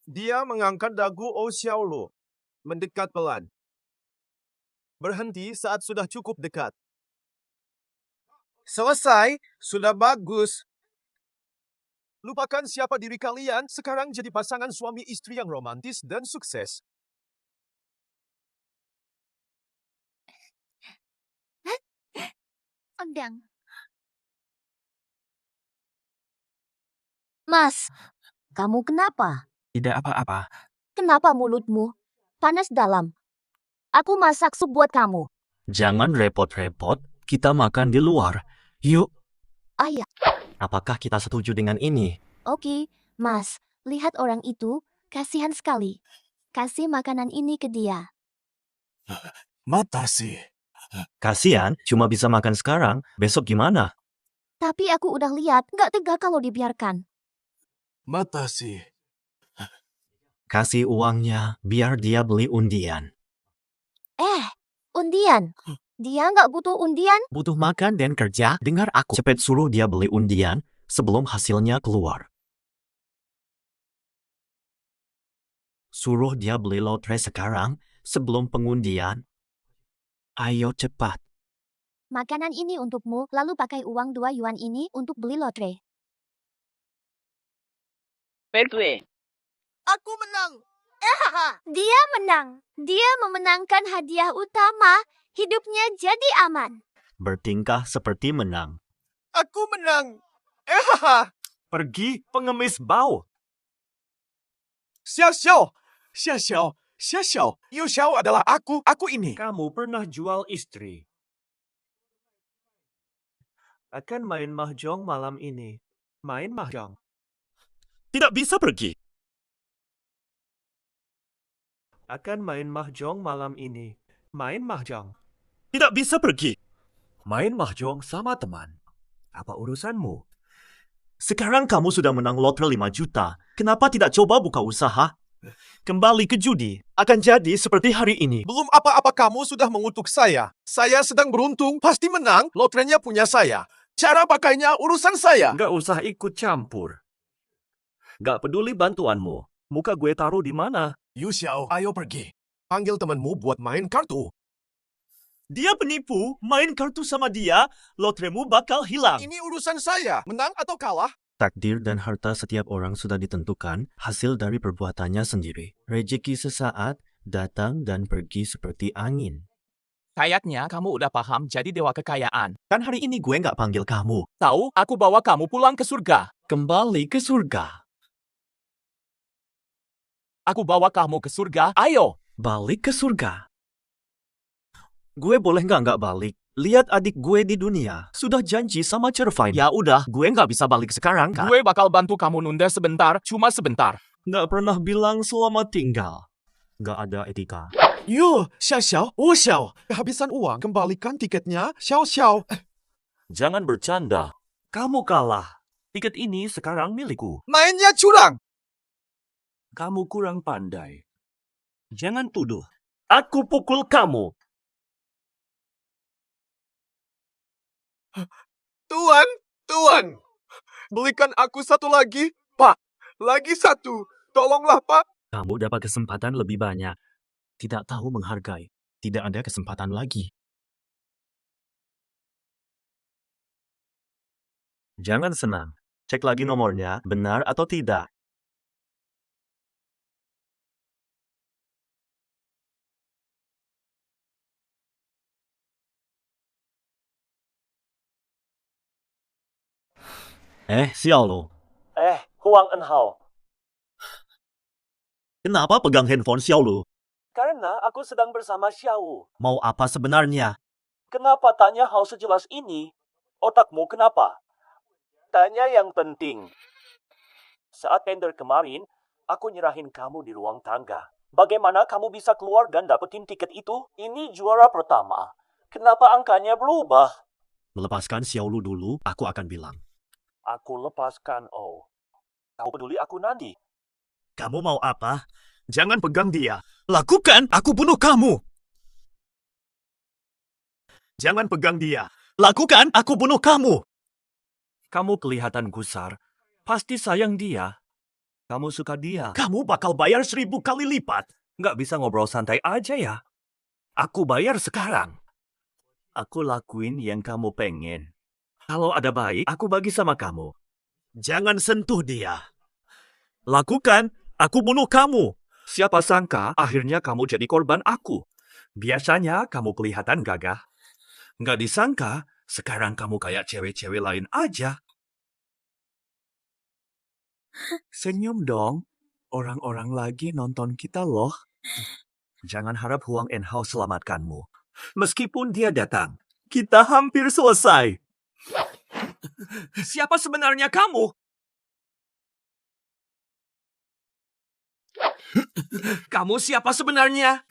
Speaker 6: Dia mengangkat dagu Oh Xiaolu. Mendekat pelan. Berhenti saat sudah cukup dekat. Selesai, sudah bagus. Lupakan siapa diri kalian, sekarang jadi pasangan suami istri yang romantis dan sukses.
Speaker 2: Undang. Mas, kamu kenapa?
Speaker 8: Tidak apa-apa.
Speaker 2: Kenapa mulutmu panas dalam? Aku masak sup buat kamu.
Speaker 4: Jangan repot-repot, kita makan di luar. Yuk,
Speaker 2: Ayah.
Speaker 4: apakah kita setuju dengan ini?
Speaker 2: Oke, Mas. Lihat orang itu, kasihan sekali. Kasih makanan ini ke dia.
Speaker 6: Mata sih.
Speaker 4: Kasian, cuma bisa makan sekarang. Besok gimana?
Speaker 2: Tapi aku udah lihat, nggak tega kalau dibiarkan.
Speaker 6: Mata sih.
Speaker 4: Kasih uangnya, biar dia beli undian.
Speaker 2: Undian. Dia nggak butuh undian.
Speaker 4: Butuh makan dan kerja, dengar aku. Cepet suruh dia beli undian sebelum hasilnya keluar. Suruh dia beli lotre sekarang sebelum pengundian. Ayo cepat.
Speaker 2: Makanan ini untukmu, lalu pakai uang 2 yuan ini untuk beli lotre.
Speaker 9: Pertwee.
Speaker 5: Aku menang.
Speaker 2: Dia menang. Dia memenangkan hadiah utama. Hidupnya jadi aman.
Speaker 4: Bertingkah seperti menang.
Speaker 6: Aku menang.
Speaker 3: Pergi pengemis bau.
Speaker 6: Xiao. Yu Xiao adalah aku ini.
Speaker 3: Kamu pernah jual istri. Akan main mahjong malam ini. Main mahjong.
Speaker 4: Tidak bisa pergi.
Speaker 3: Akan main mahjong malam ini. Main mahjong.
Speaker 4: Tidak bisa pergi.
Speaker 3: Main mahjong sama teman. Apa urusanmu?
Speaker 4: Sekarang kamu sudah menang lotre 5 juta. Kenapa tidak coba buka usaha? Kembali ke judi. Akan jadi seperti hari ini.
Speaker 6: Belum apa-apa kamu sudah mengutuk saya. Saya sedang beruntung, pasti menang, lotrenya punya saya. Cara pakainya urusan saya.
Speaker 3: Nggak usah ikut campur. Nggak peduli bantuanmu. Muka gue taruh di mana?
Speaker 6: Yu Xiao, ayo pergi. Panggil temanmu buat main kartu.
Speaker 4: Dia penipu. Main kartu sama dia, lotremu bakal hilang.
Speaker 6: Ini urusan saya. Menang atau kalah?
Speaker 4: Takdir dan harta setiap orang sudah ditentukan hasil dari perbuatannya sendiri. Rezeki sesaat datang dan pergi seperti angin.
Speaker 11: Kayaknya kamu udah paham jadi dewa kekayaan.
Speaker 4: Kan hari ini gue nggak panggil kamu.
Speaker 11: Tahu, aku bawa kamu pulang ke surga.
Speaker 4: Kembali ke surga.
Speaker 11: Aku bawa kamu ke surga. Ayo.
Speaker 4: Balik ke surga. Gue boleh nggak balik? Lihat adik gue di dunia. Sudah janji sama Cervine. Ya udah, gue nggak bisa balik sekarang kan?
Speaker 11: Gue bakal bantu kamu nunda sebentar, cuma sebentar.
Speaker 4: Nggak pernah bilang selamat tinggal. Nggak ada etika.
Speaker 6: Yu, Xiao, Xiao. Kehabisan uang, kembalikan tiketnya, Xiao.
Speaker 3: Jangan bercanda. Kamu kalah. Tiket ini sekarang milikku.
Speaker 6: Mainnya curang.
Speaker 3: Kamu kurang pandai. Jangan tuduh. Aku pukul kamu.
Speaker 7: Tuan, belikan aku satu lagi, Pak. Lagi satu, tolonglah, Pak.
Speaker 4: Kamu dapat kesempatan lebih banyak. Tidak tahu menghargai. Tidak ada kesempatan lagi. Jangan senang. Cek lagi nomornya, benar atau tidak. Xiao Lu.
Speaker 3: Huang Enhao.
Speaker 4: Kenapa pegang handphone Xiao Lu?
Speaker 3: Karena aku sedang bersama Xiao.
Speaker 4: Mau apa sebenarnya?
Speaker 3: Kenapa tanya hal sejelas ini? Otakmu kenapa? Tanya yang penting. Saat tender kemarin, aku nyerahin kamu di ruang tangga. Bagaimana kamu bisa keluar dan dapetin tiket itu? Ini juara pertama. Kenapa angkanya berubah?
Speaker 4: Melepaskan Xiao Lu dulu, aku akan bilang.
Speaker 3: Aku lepaskan, Oh. Kau peduli aku nanti.
Speaker 4: Kamu mau apa?
Speaker 1: Jangan pegang dia.
Speaker 4: Lakukan, aku bunuh kamu.
Speaker 1: Jangan pegang dia.
Speaker 4: Lakukan, aku bunuh kamu.
Speaker 3: Kamu kelihatan gusar. Pasti sayang dia. Kamu suka dia.
Speaker 4: Kamu bakal bayar 1000 kali lipat.
Speaker 3: Nggak bisa ngobrol santai aja ya? Aku bayar sekarang. Aku lakuin yang kamu pengen. Kalau ada baik, aku bagi sama kamu.
Speaker 4: Jangan sentuh dia. Lakukan, aku bunuh kamu.
Speaker 3: Siapa sangka akhirnya kamu jadi korban aku. Biasanya kamu kelihatan gagah. Nggak disangka, sekarang kamu kayak cewek-cewek lain aja. Senyum dong. Orang-orang lagi nonton kita loh. Jangan harap Huang Enhao selamatkanmu. Meskipun dia datang, kita hampir selesai. Siapa sebenarnya kamu? Kamu siapa sebenarnya?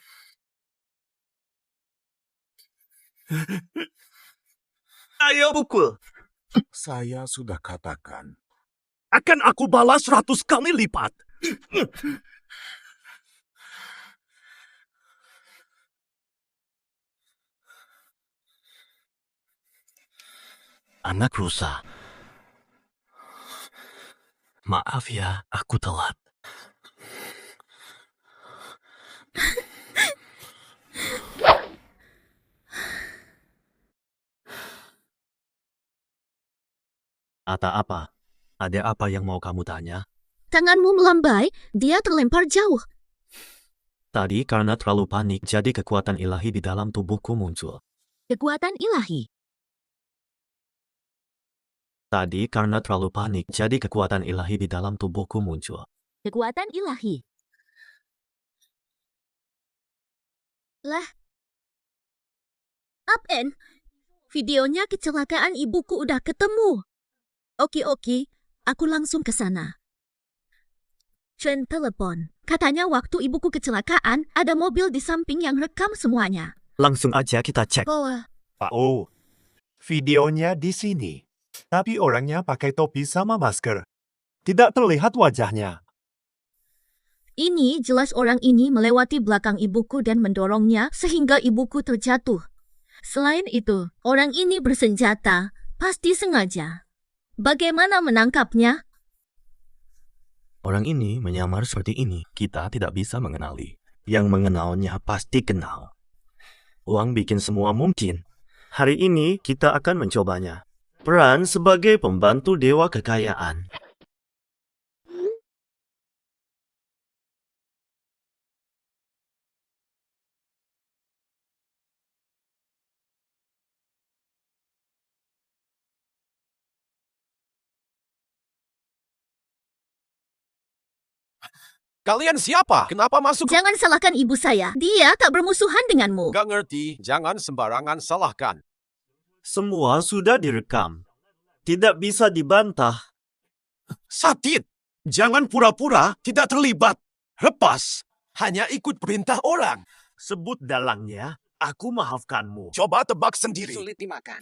Speaker 3: Ayo pukul.
Speaker 10: Saya sudah katakan.
Speaker 3: Akan aku balas 100 kali lipat.
Speaker 4: Anak rusa. Maaf ya, aku telat. Ata apa? Ada apa yang mau kamu tanya?
Speaker 2: Tanganmu melambai, dia terlempar jauh.
Speaker 4: Tadi karena terlalu panik, jadi kekuatan ilahi di dalam tubuhku muncul.
Speaker 2: Kekuatan ilahi.
Speaker 4: Tadi karena terlalu panik, jadi kekuatan ilahi di dalam tubuhku muncul.
Speaker 2: Kekuatan ilahi. Lah. Apen, videonya kecelakaan ibuku udah ketemu. Oke, aku langsung ke sana. Chen telepon. Katanya waktu ibuku kecelakaan, ada mobil di samping yang rekam semuanya.
Speaker 4: Langsung aja kita cek.
Speaker 2: Oh,
Speaker 7: Pak O, videonya di sini. Tapi orangnya pakai topi sama masker. Tidak terlihat wajahnya.
Speaker 2: ini jelas orang ini melewati belakang ibuku dan mendorongnya sehingga ibuku terjatuh. Selain itu, orang ini bersenjata, pasti sengaja. Bagaimana menangkapnya?
Speaker 4: Orang ini menyamar seperti ini, kita tidak bisa mengenali. Yang mengenalnya pasti kenal. Uang bikin semua mungkin. Hari ini kita akan mencobanya. Peran sebagai pembantu dewa kekayaan.
Speaker 8: Kalian siapa? Kenapa masuk?
Speaker 2: Jangan salahkan ibu saya. Dia tak bermusuhan denganmu.
Speaker 8: Gak ngerti, jangan sembarangan salahkan.
Speaker 4: Semua sudah direkam. Tidak bisa dibantah.
Speaker 8: Sakit! Jangan pura-pura tidak terlibat. Lepas. Hanya ikut perintah orang.
Speaker 4: Sebut dalangnya, aku maafkanmu.
Speaker 8: Coba tebak sendiri. Sulit dimakan.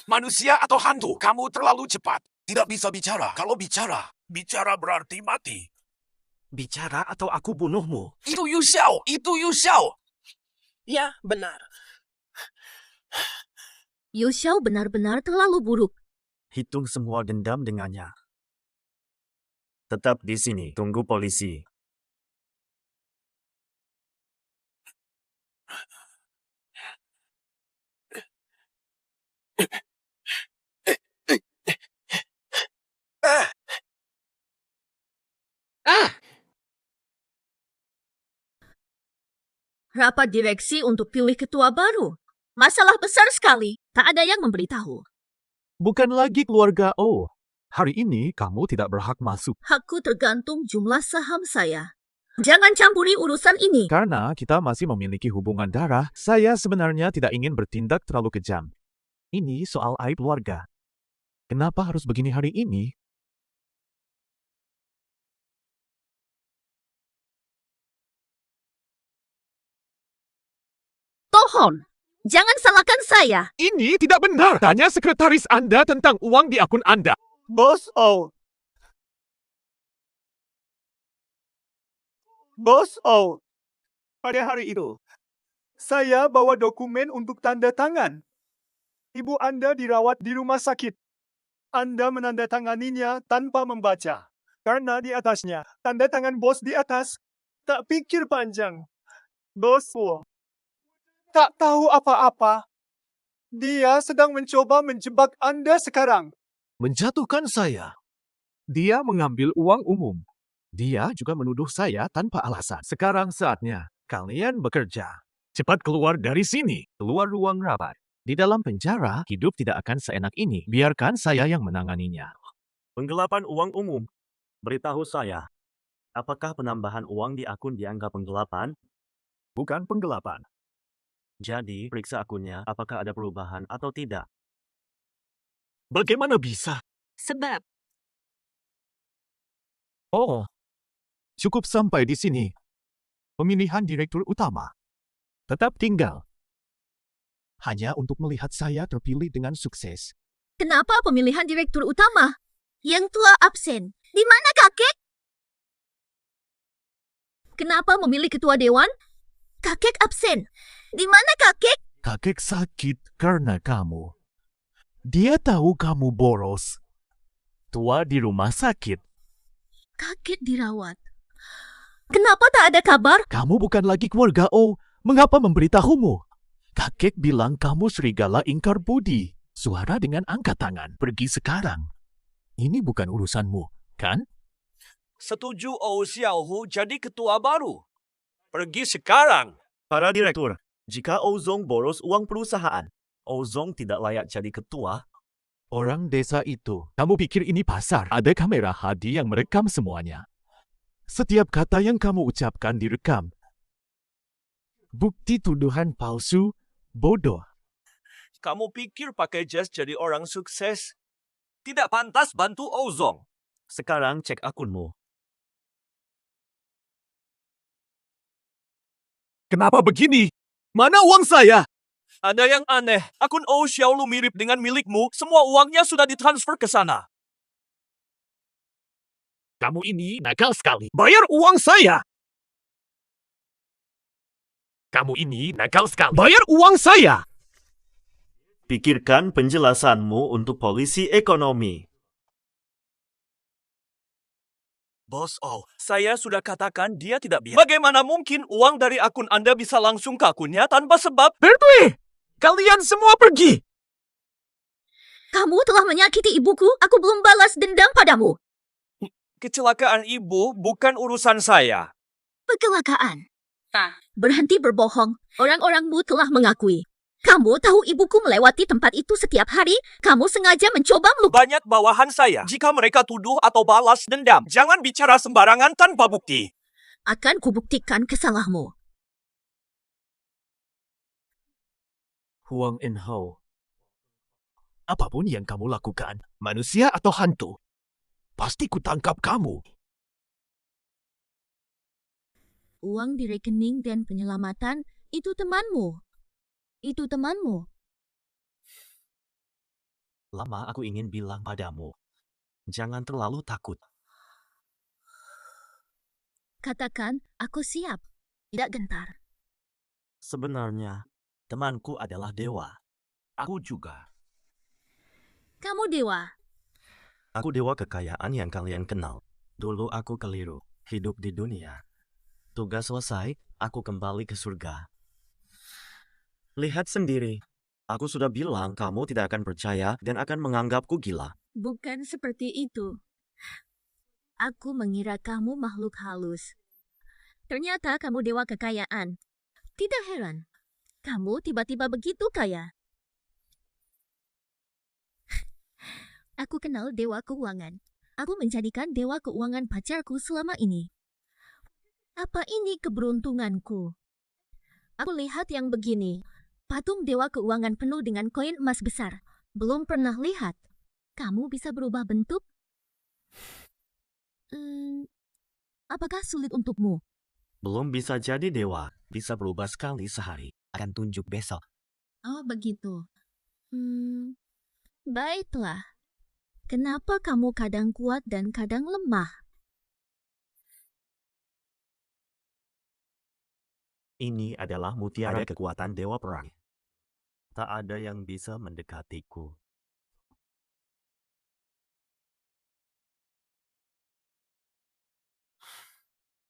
Speaker 8: Manusia atau hantu? Kamu terlalu cepat. Tidak bisa bicara. Kalau bicara berarti mati.
Speaker 4: Bicara atau aku bunuhmu.
Speaker 8: Itu Yu Xiao! Itu Yu Xiao!
Speaker 9: Ya, benar.
Speaker 2: Yu Xiao benar-benar terlalu buruk.
Speaker 4: Hitung semua dendam dengannya. Tetap di sini, tunggu polisi.
Speaker 2: Rapat direksi untuk pilih ketua baru. Masalah besar sekali. Tak ada yang memberitahu.
Speaker 6: Bukan lagi keluarga O. Hari ini kamu tidak berhak masuk.
Speaker 2: Hakku tergantung jumlah saham saya. Jangan campuri urusan ini.
Speaker 6: Karena kita masih memiliki hubungan darah, saya sebenarnya tidak ingin bertindak terlalu kejam. Ini soal aib keluarga. Kenapa harus begini hari ini?
Speaker 2: Tohon, jangan salahkan saya.
Speaker 6: Ini tidak benar. Tanya sekretaris Anda tentang uang di akun Anda.
Speaker 7: Bos O. Bos O. Pada hari itu, saya bawa dokumen untuk tanda tangan. Ibu Anda dirawat di rumah sakit. Anda menandatanganinya tanpa membaca. Karena di atasnya, tanda tangan bos di atas. Tak pikir panjang. Bos O. Tak tahu apa-apa. Dia sedang mencoba menjebak Anda sekarang.
Speaker 6: Menjatuhkan saya. Dia mengambil uang umum. Dia juga menuduh saya tanpa alasan. Sekarang saatnya kalian bekerja. Cepat keluar dari sini. Keluar ruang rapat. Di dalam penjara, hidup tidak akan seenak ini. Biarkan saya yang menanganinya.
Speaker 4: Penggelapan uang umum. Beritahu saya, apakah penambahan uang di akun dianggap penggelapan?
Speaker 6: Bukan penggelapan.
Speaker 4: Jadi, periksa akunnya apakah ada perubahan atau tidak.
Speaker 6: Bagaimana bisa?
Speaker 5: Sebab
Speaker 6: Oh, cukup sampai di sini. Pemilihan direktur utama. Tetap tinggal. Hanya untuk melihat saya terpilih dengan sukses.
Speaker 2: Kenapa pemilihan direktur utama? Yang tua absen. Di mana kakek? Kenapa memilih ketua dewan? Kakek absen. Di mana kakek?
Speaker 6: Kakek sakit karena kamu. Dia tahu kamu boros. Tua di rumah sakit.
Speaker 2: Kakek dirawat. Kenapa tak ada kabar?
Speaker 6: Kamu bukan lagi keluarga O. Mengapa memberitahumu? Kakek bilang kamu serigala ingkar budi. Suara dengan angkat tangan. Pergi sekarang. Ini bukan urusanmu, kan?
Speaker 3: Setuju O Xiaohu jadi ketua baru. Pergi sekarang.
Speaker 4: Para direktur, jika Ozong boros uang perusahaan, Ozong tidak layak jadi ketua.
Speaker 6: Orang desa itu, kamu pikir ini pasar? Ada kamera HD yang merekam semuanya. Setiap kata yang kamu ucapkan direkam. Bukti tuduhan palsu, bodoh.
Speaker 3: Kamu pikir pakai jas jadi orang sukses? Tidak pantas bantu Ozong.
Speaker 4: Sekarang cek akunmu.
Speaker 6: Kenapa begini? Mana uang saya?
Speaker 3: Ada yang aneh. Akun O Xiaolu mirip dengan milikmu. Semua uangnya sudah ditransfer ke sana.
Speaker 1: Kamu ini nakal sekali.
Speaker 6: Bayar uang saya!
Speaker 1: Kamu ini nakal sekali.
Speaker 6: Bayar uang saya!
Speaker 4: Pikirkan penjelasanmu untuk polisi ekonomi.
Speaker 3: Bos O, saya sudah katakan dia tidak biar. Bagaimana mungkin uang dari akun Anda bisa langsung ke akunnya tanpa sebab?
Speaker 6: Bertui! Kalian semua pergi!
Speaker 2: Kamu telah menyakiti ibuku. Aku belum balas dendam padamu.
Speaker 3: Kecelakaan ibu bukan urusan saya.
Speaker 2: Kecelakaan. Berhenti berbohong. Orang-orangmu telah mengakui. Kamu tahu ibuku melewati tempat itu setiap hari. Kamu sengaja mencoba melukai.
Speaker 3: Banyak bawahan saya. Jika mereka tuduh atau balas dendam, jangan bicara sembarangan tanpa bukti.
Speaker 2: Akan kubuktikan kesalahanmu.
Speaker 6: Huang Enhou. Apapun yang kamu lakukan, manusia atau hantu, pasti kutangkap kamu.
Speaker 2: Uang di rekening dan penyelamatan itu temanmu. Itu temanmu.
Speaker 4: Lama aku ingin bilang padamu, jangan terlalu takut.
Speaker 2: Katakan, aku siap. Tidak gentar.
Speaker 4: Sebenarnya, temanku adalah dewa.
Speaker 3: Aku juga.
Speaker 2: Kamu dewa.
Speaker 4: Aku dewa kekayaan yang kalian kenal. Dulu aku keliru, hidup di dunia. Tugas selesai, aku kembali ke surga. Lihat sendiri. Aku sudah bilang kamu tidak akan percaya dan akan menganggapku gila.
Speaker 2: Bukan seperti itu. Aku mengira kamu makhluk halus. Ternyata kamu dewa kekayaan. Tidak heran. Kamu tiba-tiba begitu kaya. Aku kenal dewa keuangan. Aku menjadikan dewa keuangan pacarku selama ini. Apa ini keberuntunganku? Aku lihat yang begini. Patung dewa keuangan penuh dengan koin emas besar. Belum pernah lihat. Kamu bisa berubah bentuk? Apakah sulit untukmu?
Speaker 4: Belum bisa jadi dewa, bisa berubah sekali sehari. Akan tunjuk besok.
Speaker 2: Oh, begitu. Baiklah. Kenapa kamu kadang kuat dan kadang lemah?
Speaker 4: Ini adalah mutiara kekuatan dewa perang. Tak ada yang bisa mendekatiku.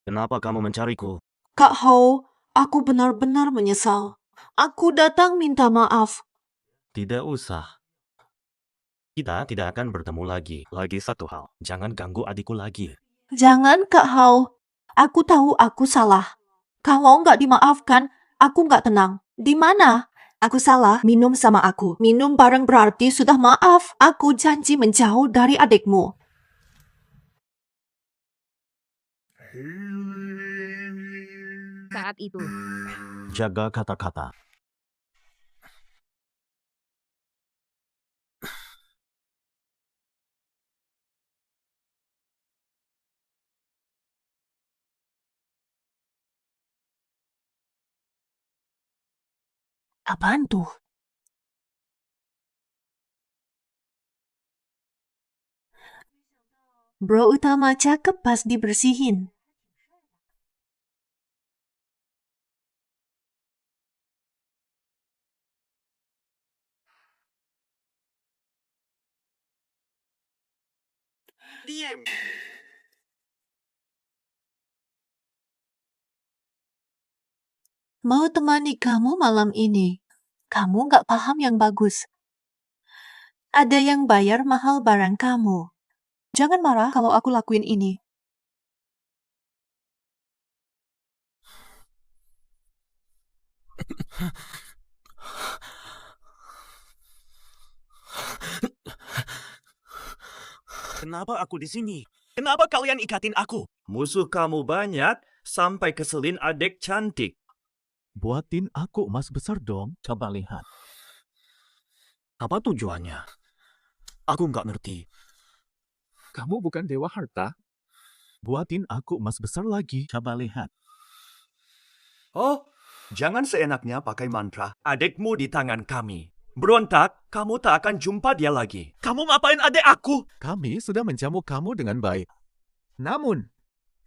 Speaker 4: Kenapa kamu mencariku?
Speaker 5: Kak Hao, aku benar-benar menyesal. Aku datang minta maaf.
Speaker 4: Tidak usah. Kita tidak akan bertemu lagi. Lagi satu hal, jangan ganggu adikku lagi.
Speaker 5: Jangan, Kak Hao. Aku tahu aku salah. Kalau nggak dimaafkan, aku nggak tenang. Di mana? Aku salah, minum sama aku. Minum bareng berarti sudah maaf. Aku janji menjauh dari adikmu.
Speaker 2: Saat itu,
Speaker 4: Jaga kata-kata.
Speaker 5: Apaan tuh? Bro utama cakep pas dibersihin.
Speaker 8: Diam.
Speaker 5: Mau temani kamu malam ini. Kamu nggak paham yang bagus. Ada yang bayar mahal barang kamu. Jangan marah kalau aku lakuin ini.
Speaker 4: Kenapa aku di sini? Kenapa kalian ikatin aku? Musuh kamu banyak, sampai keselin adik cantik.
Speaker 6: Buatin aku emas besar dong. Coba lihat.
Speaker 4: Apa tujuannya? Aku nggak ngerti.
Speaker 6: Kamu bukan dewa harta. Buatin aku emas besar lagi. Coba lihat.
Speaker 3: Oh, jangan seenaknya pakai mantra. Adikmu di tangan kami. Berontak, kamu tak akan jumpa dia lagi.
Speaker 4: Kamu ngapain adik aku?
Speaker 6: Kami sudah menjamu kamu dengan baik. Namun,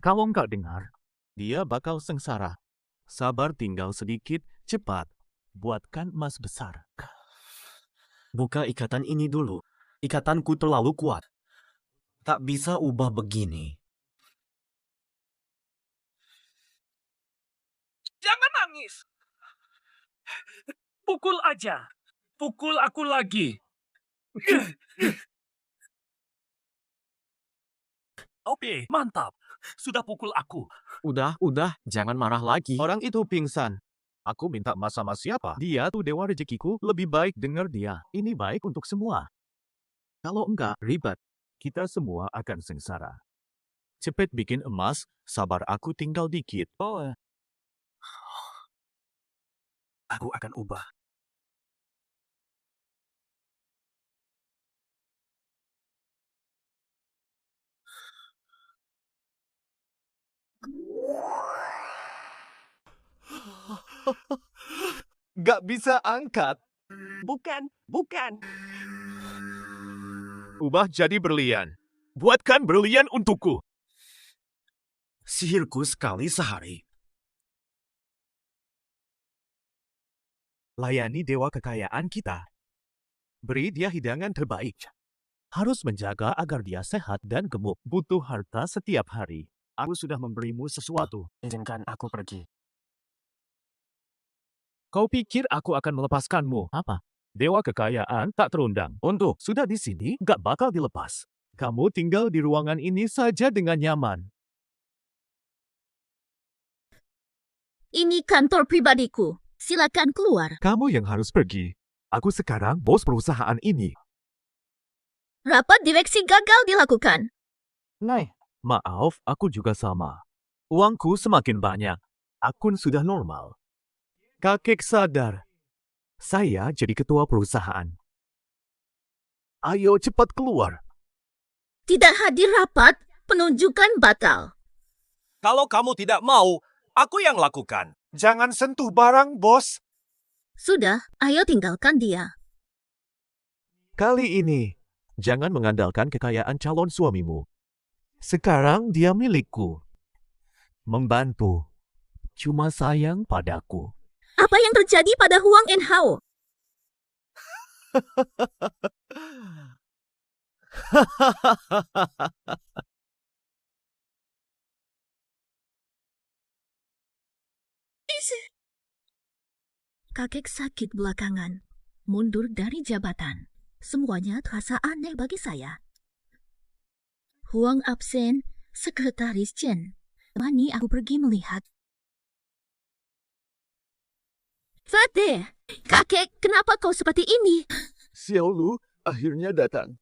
Speaker 6: kalau engkau dengar, dia bakal sengsara. Sabar tinggal sedikit, cepat. Buatkan emas besar.
Speaker 4: Buka ikatan ini dulu. Ikatanku terlalu kuat. Tak bisa ubah begini.
Speaker 1: Jangan nangis. Pukul aja. Pukul aku lagi. Oke, mantap. Sudah pukul aku.
Speaker 6: Udah, jangan marah lagi. Orang itu pingsan. Aku minta emas sama siapa? Dia tuh dewa rezekiku. Lebih baik dengar dia. Ini baik untuk semua. Kalau enggak, ribet. Kita semua akan sengsara. Cepet bikin emas, sabar aku tinggal dikit. Oh,
Speaker 3: Aku akan ubah.
Speaker 6: Gak bisa angkat.
Speaker 9: Bukan.
Speaker 6: Ubah jadi berlian. Buatkan berlian untukku.
Speaker 4: Sihirku sekali sehari.
Speaker 6: Layani dewa kekayaan kita. Beri dia hidangan terbaik. Harus menjaga agar dia sehat dan gemuk. Butuh harta setiap hari. Aku sudah memberimu sesuatu.
Speaker 11: Izinkan aku pergi.
Speaker 6: Kau pikir aku akan melepaskanmu? Apa? Dewa kekayaan tak terundang. Untuk sudah di sini, gak bakal dilepas. Kamu tinggal di ruangan ini saja dengan nyaman.
Speaker 2: Ini kantor pribadiku. Silakan keluar.
Speaker 6: Kamu yang harus pergi. Aku sekarang bos perusahaan ini.
Speaker 2: Rapat direksi gagal dilakukan.
Speaker 6: Nay, maaf, aku juga sama. Uangku semakin banyak. Akun sudah normal. Kakek sadar. Saya jadi ketua perusahaan. Ayo cepat keluar.
Speaker 2: Tidak hadir rapat, penunjukan batal.
Speaker 3: Kalau kamu tidak mau, aku yang lakukan.
Speaker 7: Jangan sentuh barang, bos.
Speaker 2: Sudah, ayo tinggalkan dia.
Speaker 6: Kali ini, jangan mengandalkan kekayaan calon suamimu. Sekarang dia milikku. Membantu. Cuma sayang padaku.
Speaker 2: Apa yang terjadi pada Huang and Hao? Kakek sakit belakangan, mundur dari jabatan. Semuanya terasa aneh bagi saya. Huang absen, sekretaris Chen. Temani aku pergi melihat. Fatih, kakek, kenapa kau seperti ini?
Speaker 12: Xiaolu akhirnya datang.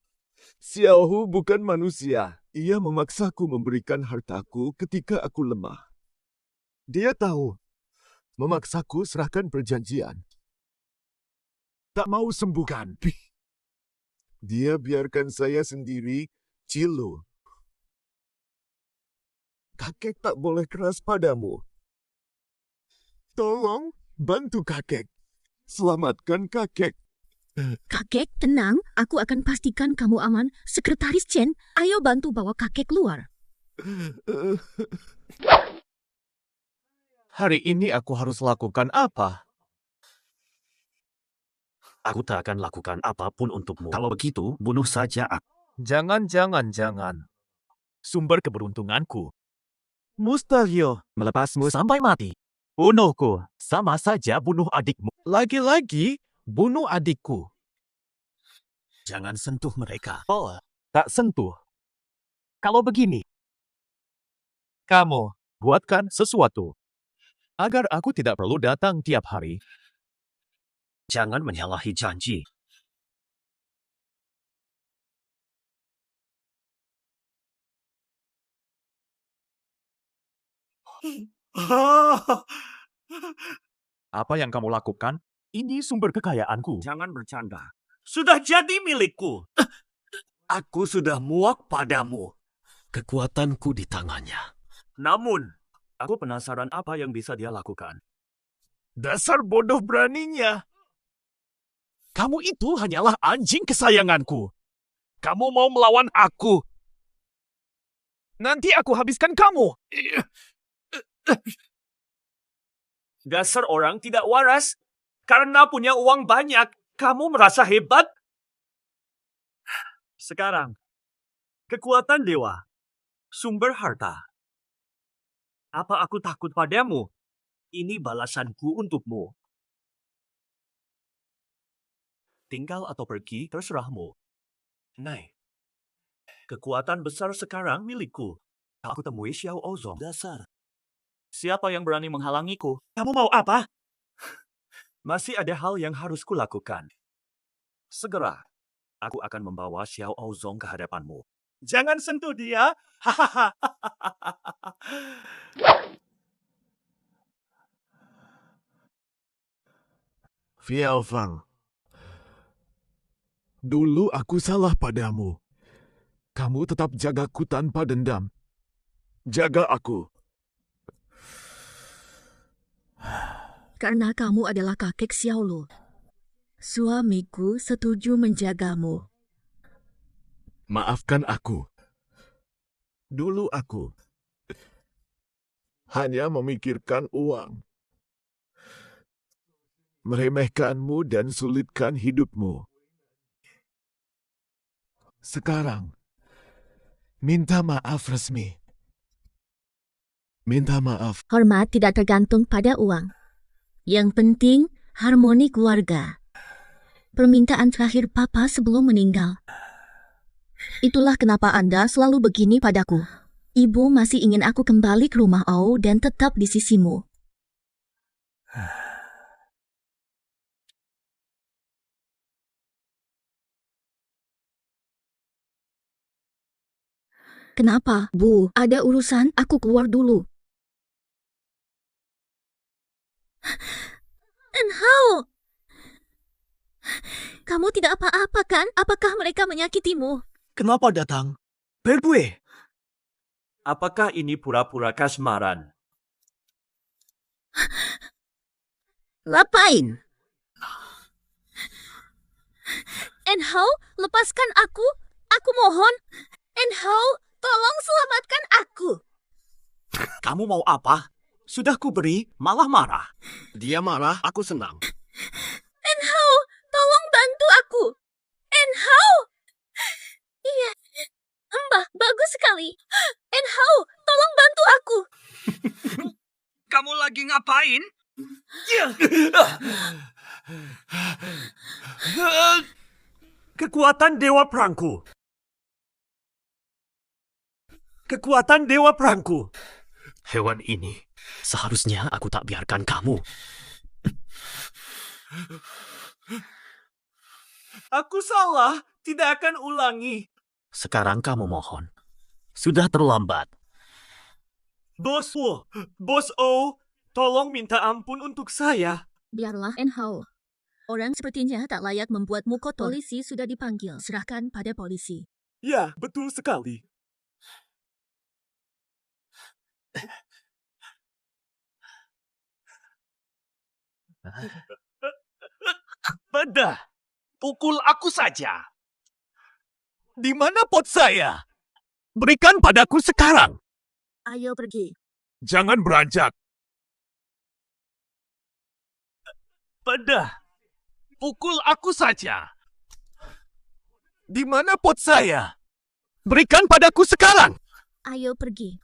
Speaker 12: Xiaohu bukan manusia. Ia memaksaku memberikan hartaku ketika aku lemah. Dia tahu. Memaksaku serahkan perjanjian. Tak mau sembuhkan. Dia biarkan saya sendiri, Cilo. Kakek tak boleh keras padamu. Tolong bantu kakek. Selamatkan kakek.
Speaker 2: Kakek, tenang. Aku akan pastikan kamu aman. Sekretaris Chen, ayo bantu bawa kakek keluar.
Speaker 6: Hari ini aku harus lakukan apa?
Speaker 4: Aku tak akan lakukan apapun untukmu. Kalau begitu, bunuh saja aku.
Speaker 6: Jangan. Sumber keberuntunganku. Mustahil melepasmu sampai mati. Bunuhku, sama saja bunuh adikmu. Lagi-lagi, bunuh adikku.
Speaker 4: Jangan sentuh mereka.
Speaker 6: Oh, tak sentuh. Kalau begini, kamu buatkan sesuatu. Agar aku tidak perlu datang tiap hari.
Speaker 4: Jangan menyalahi janji.
Speaker 6: Apa yang kamu lakukan? Ini sumber kekayaanku.
Speaker 3: Jangan bercanda. Sudah jadi milikku.
Speaker 4: Aku sudah muak padamu. Kekuatanku di tangannya.
Speaker 3: Namun, aku penasaran apa yang bisa dia lakukan.
Speaker 6: Dasar bodoh beraninya. Kamu itu hanyalah anjing kesayanganku. Kamu mau melawan aku. Nanti aku habiskan kamu.
Speaker 3: Dasar orang tidak waras. Karena punya uang banyak, kamu merasa hebat? Sekarang, kekuatan dewa, sumber harta. Apa aku takut padamu? Ini balasanku untukmu. Tinggal atau pergi, terserahmu. Nay, kekuatan besar sekarang milikku. Aku temui Xiao Ozong. Dasar. Siapa yang berani menghalangiku? Kamu mau apa? Masih ada hal yang harus kulakukan. Segera, aku akan membawa Xiao Ozong ke hadapanmu. Jangan sentuh dia. Hahaha.
Speaker 12: Fiaofang. Dulu aku salah padamu. Kamu tetap jagaku tanpa dendam. Jaga aku.
Speaker 2: Karena kamu adalah kakek Xiaolu. Suamiku setuju menjagamu.
Speaker 12: Maafkan aku. Dulu aku hanya memikirkan uang. meremehkanmu dan sulitkan hidupmu. Sekarang, minta maaf resmi. Minta maaf.
Speaker 2: Hormat tidak tergantung pada uang. Yang penting, harmoni keluarga. Permintaan terakhir Papa sebelum meninggal. Itulah kenapa Anda selalu begini padaku. Ibu masih ingin aku kembali ke rumah O dan tetap di sisimu. Kenapa, Bu? Ada urusan, aku keluar dulu. Enhao! Kamu tidak apa-apa kan? Apakah mereka menyakitimu?
Speaker 3: Kenapa datang? Berbue. Apakah ini pura-pura kasmaran?
Speaker 2: Ngapain? Enhao, lepaskan aku. Aku mohon. Enhao, tolong selamatkan aku.
Speaker 3: Kamu mau apa? Sudah kuberi, malah marah. Dia marah, aku senang.
Speaker 2: Enhao, tolong bantu aku. Enhao! Iya, Mbah, bagus sekali. Enhao, tolong bantu aku.
Speaker 3: Kamu lagi ngapain? Kekuatan Dewa Perangku. Kekuatan Dewa Perangku.
Speaker 4: Hewan ini, seharusnya aku tak biarkan kamu.
Speaker 3: Aku salah, tidak akan ulangi.
Speaker 4: Sekarang kamu mohon. Sudah terlambat.
Speaker 3: Bos O, tolong minta ampun untuk saya.
Speaker 2: Biarlah, Enhao. Orang sepertinya tak layak membuatmu kotor. Polisi sudah dipanggil. Serahkan pada polisi.
Speaker 3: Ya, betul sekali. Bedah, pukul aku saja. Di mana pot saya? Berikan padaku sekarang.
Speaker 2: Ayo pergi.
Speaker 1: Jangan beranjak.
Speaker 3: Bedah, pukul aku saja. Di mana pot saya? Berikan padaku sekarang.
Speaker 2: Ayo pergi.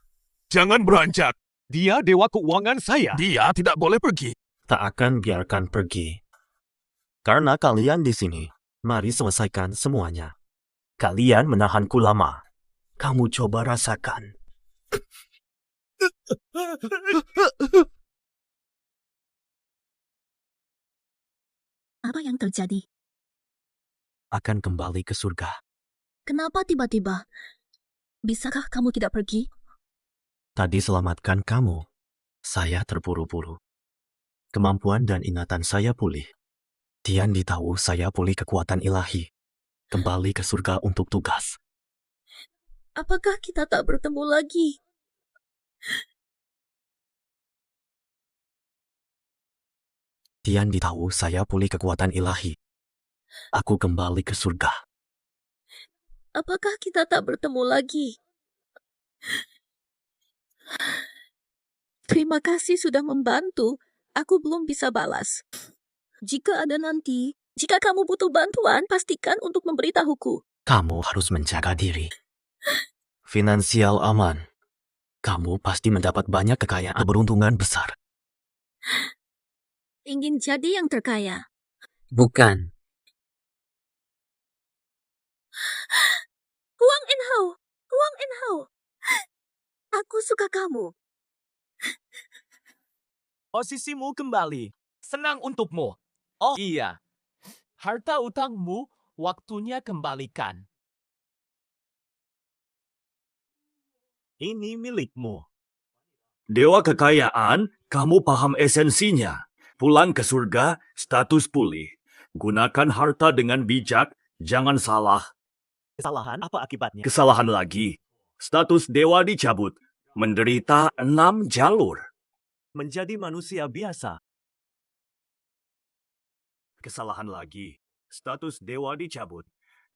Speaker 1: Jangan beranjak.
Speaker 3: Dia dewa keuangan saya.
Speaker 1: Dia tidak boleh pergi.
Speaker 4: Tak akan biarkan pergi. Karena kalian di sini, mari selesaikan semuanya. Kalian menahanku lama. Kamu coba rasakan.
Speaker 2: Apa yang terjadi?
Speaker 4: Akan kembali ke surga.
Speaker 2: Kenapa tiba-tiba? Bisakah kamu tidak pergi?
Speaker 4: Tadi selamatkan kamu. Saya terburu-buru. Kemampuan dan ingatan saya pulih. Tian ditahu saya pulih kekuatan ilahi. Kembali ke surga untuk tugas.
Speaker 2: Apakah kita tak bertemu lagi?
Speaker 4: Tian ditahu saya pulih kekuatan ilahi. Aku kembali ke surga.
Speaker 2: Apakah kita tak bertemu lagi? Terima kasih sudah membantu. Aku belum bisa balas. Jika ada nanti, jika kamu butuh bantuan, pastikan untuk memberitahuku.
Speaker 4: Kamu harus menjaga diri. Finansial aman. Kamu pasti mendapat banyak kekayaan keberuntungan besar.
Speaker 2: Ingin jadi yang terkaya.
Speaker 4: Bukan.
Speaker 2: Huang Enhao, Huang Enhao. Aku suka kamu.
Speaker 11: Posisimu kembali. Senang untukmu. Oh iya. Harta utangmu waktunya kembalikan.
Speaker 3: Ini milikmu. Dewa kekayaan, kamu paham esensinya. Pulang ke surga, status pulih. Gunakan harta dengan bijak, jangan salah.
Speaker 4: Kesalahan apa akibatnya?
Speaker 3: Kesalahan lagi. Status dewa dicabut. Menderita 6 jalur.
Speaker 4: Menjadi manusia biasa.
Speaker 3: Kesalahan lagi. Status dewa dicabut.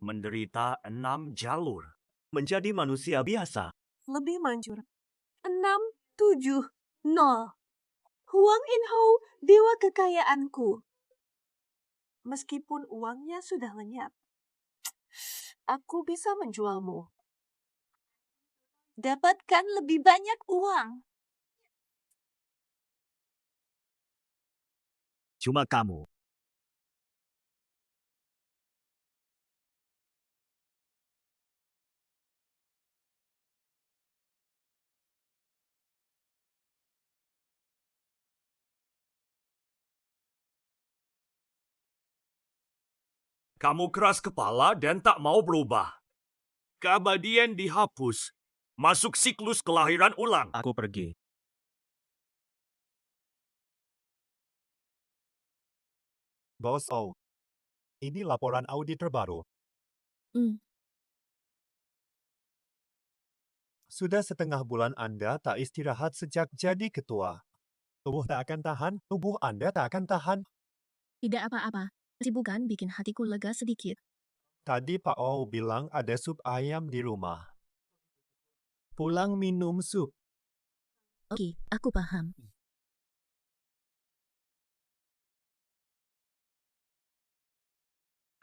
Speaker 3: Menderita 6 jalur.
Speaker 4: Menjadi manusia biasa.
Speaker 5: Lebih manjur. 6, 7, 0. Huang Inhou, dewa kekayaanku. meskipun uangnya sudah lenyap. Aku bisa menjualmu. Dapatkan lebih banyak uang.
Speaker 4: Cuma kamu.
Speaker 3: Kamu keras kepala dan tak mau berubah. Keabadian dihapus. Masuk siklus kelahiran ulang.
Speaker 4: Aku pergi.
Speaker 7: Bos O, ini laporan audit terbaru. Sudah setengah bulan Anda tak istirahat sejak jadi ketua. Tubuh tak akan tahan, tubuh Anda tak akan tahan.
Speaker 2: Tidak apa-apa. Kesibukan bikin hatiku lega sedikit.
Speaker 7: Tadi Pak O bilang ada sup ayam di rumah. Pulang minum sup.
Speaker 2: Oke, aku paham.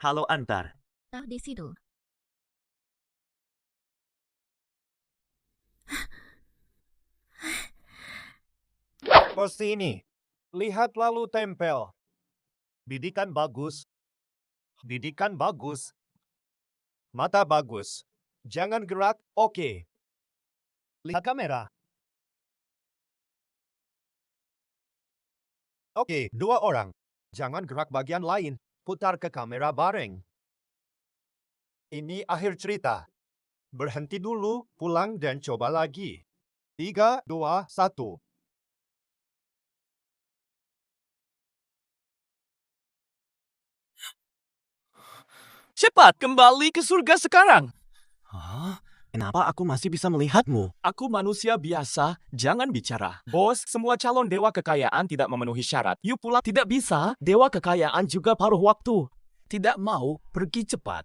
Speaker 4: Halo Antar.
Speaker 2: Tahu di situ.
Speaker 7: Pos ini. Lihat lalu tempel. Bidikan bagus. Bidikan bagus. Mata bagus. Jangan gerak, oke. Lihat kamera. Oke, 2 orang. Jangan gerak bagian lain. Putar ke kamera bareng. Ini akhir cerita. Berhenti dulu, pulang dan coba lagi. 3, 2, 1.
Speaker 11: Cepat, kembali ke surga sekarang.
Speaker 4: Hah? Kenapa aku masih bisa melihatmu?
Speaker 11: Aku manusia biasa, jangan bicara. Bos, semua calon dewa kekayaan tidak memenuhi syarat. You pula tidak bisa. Dewa kekayaan juga paruh waktu. Tidak mau pergi cepat.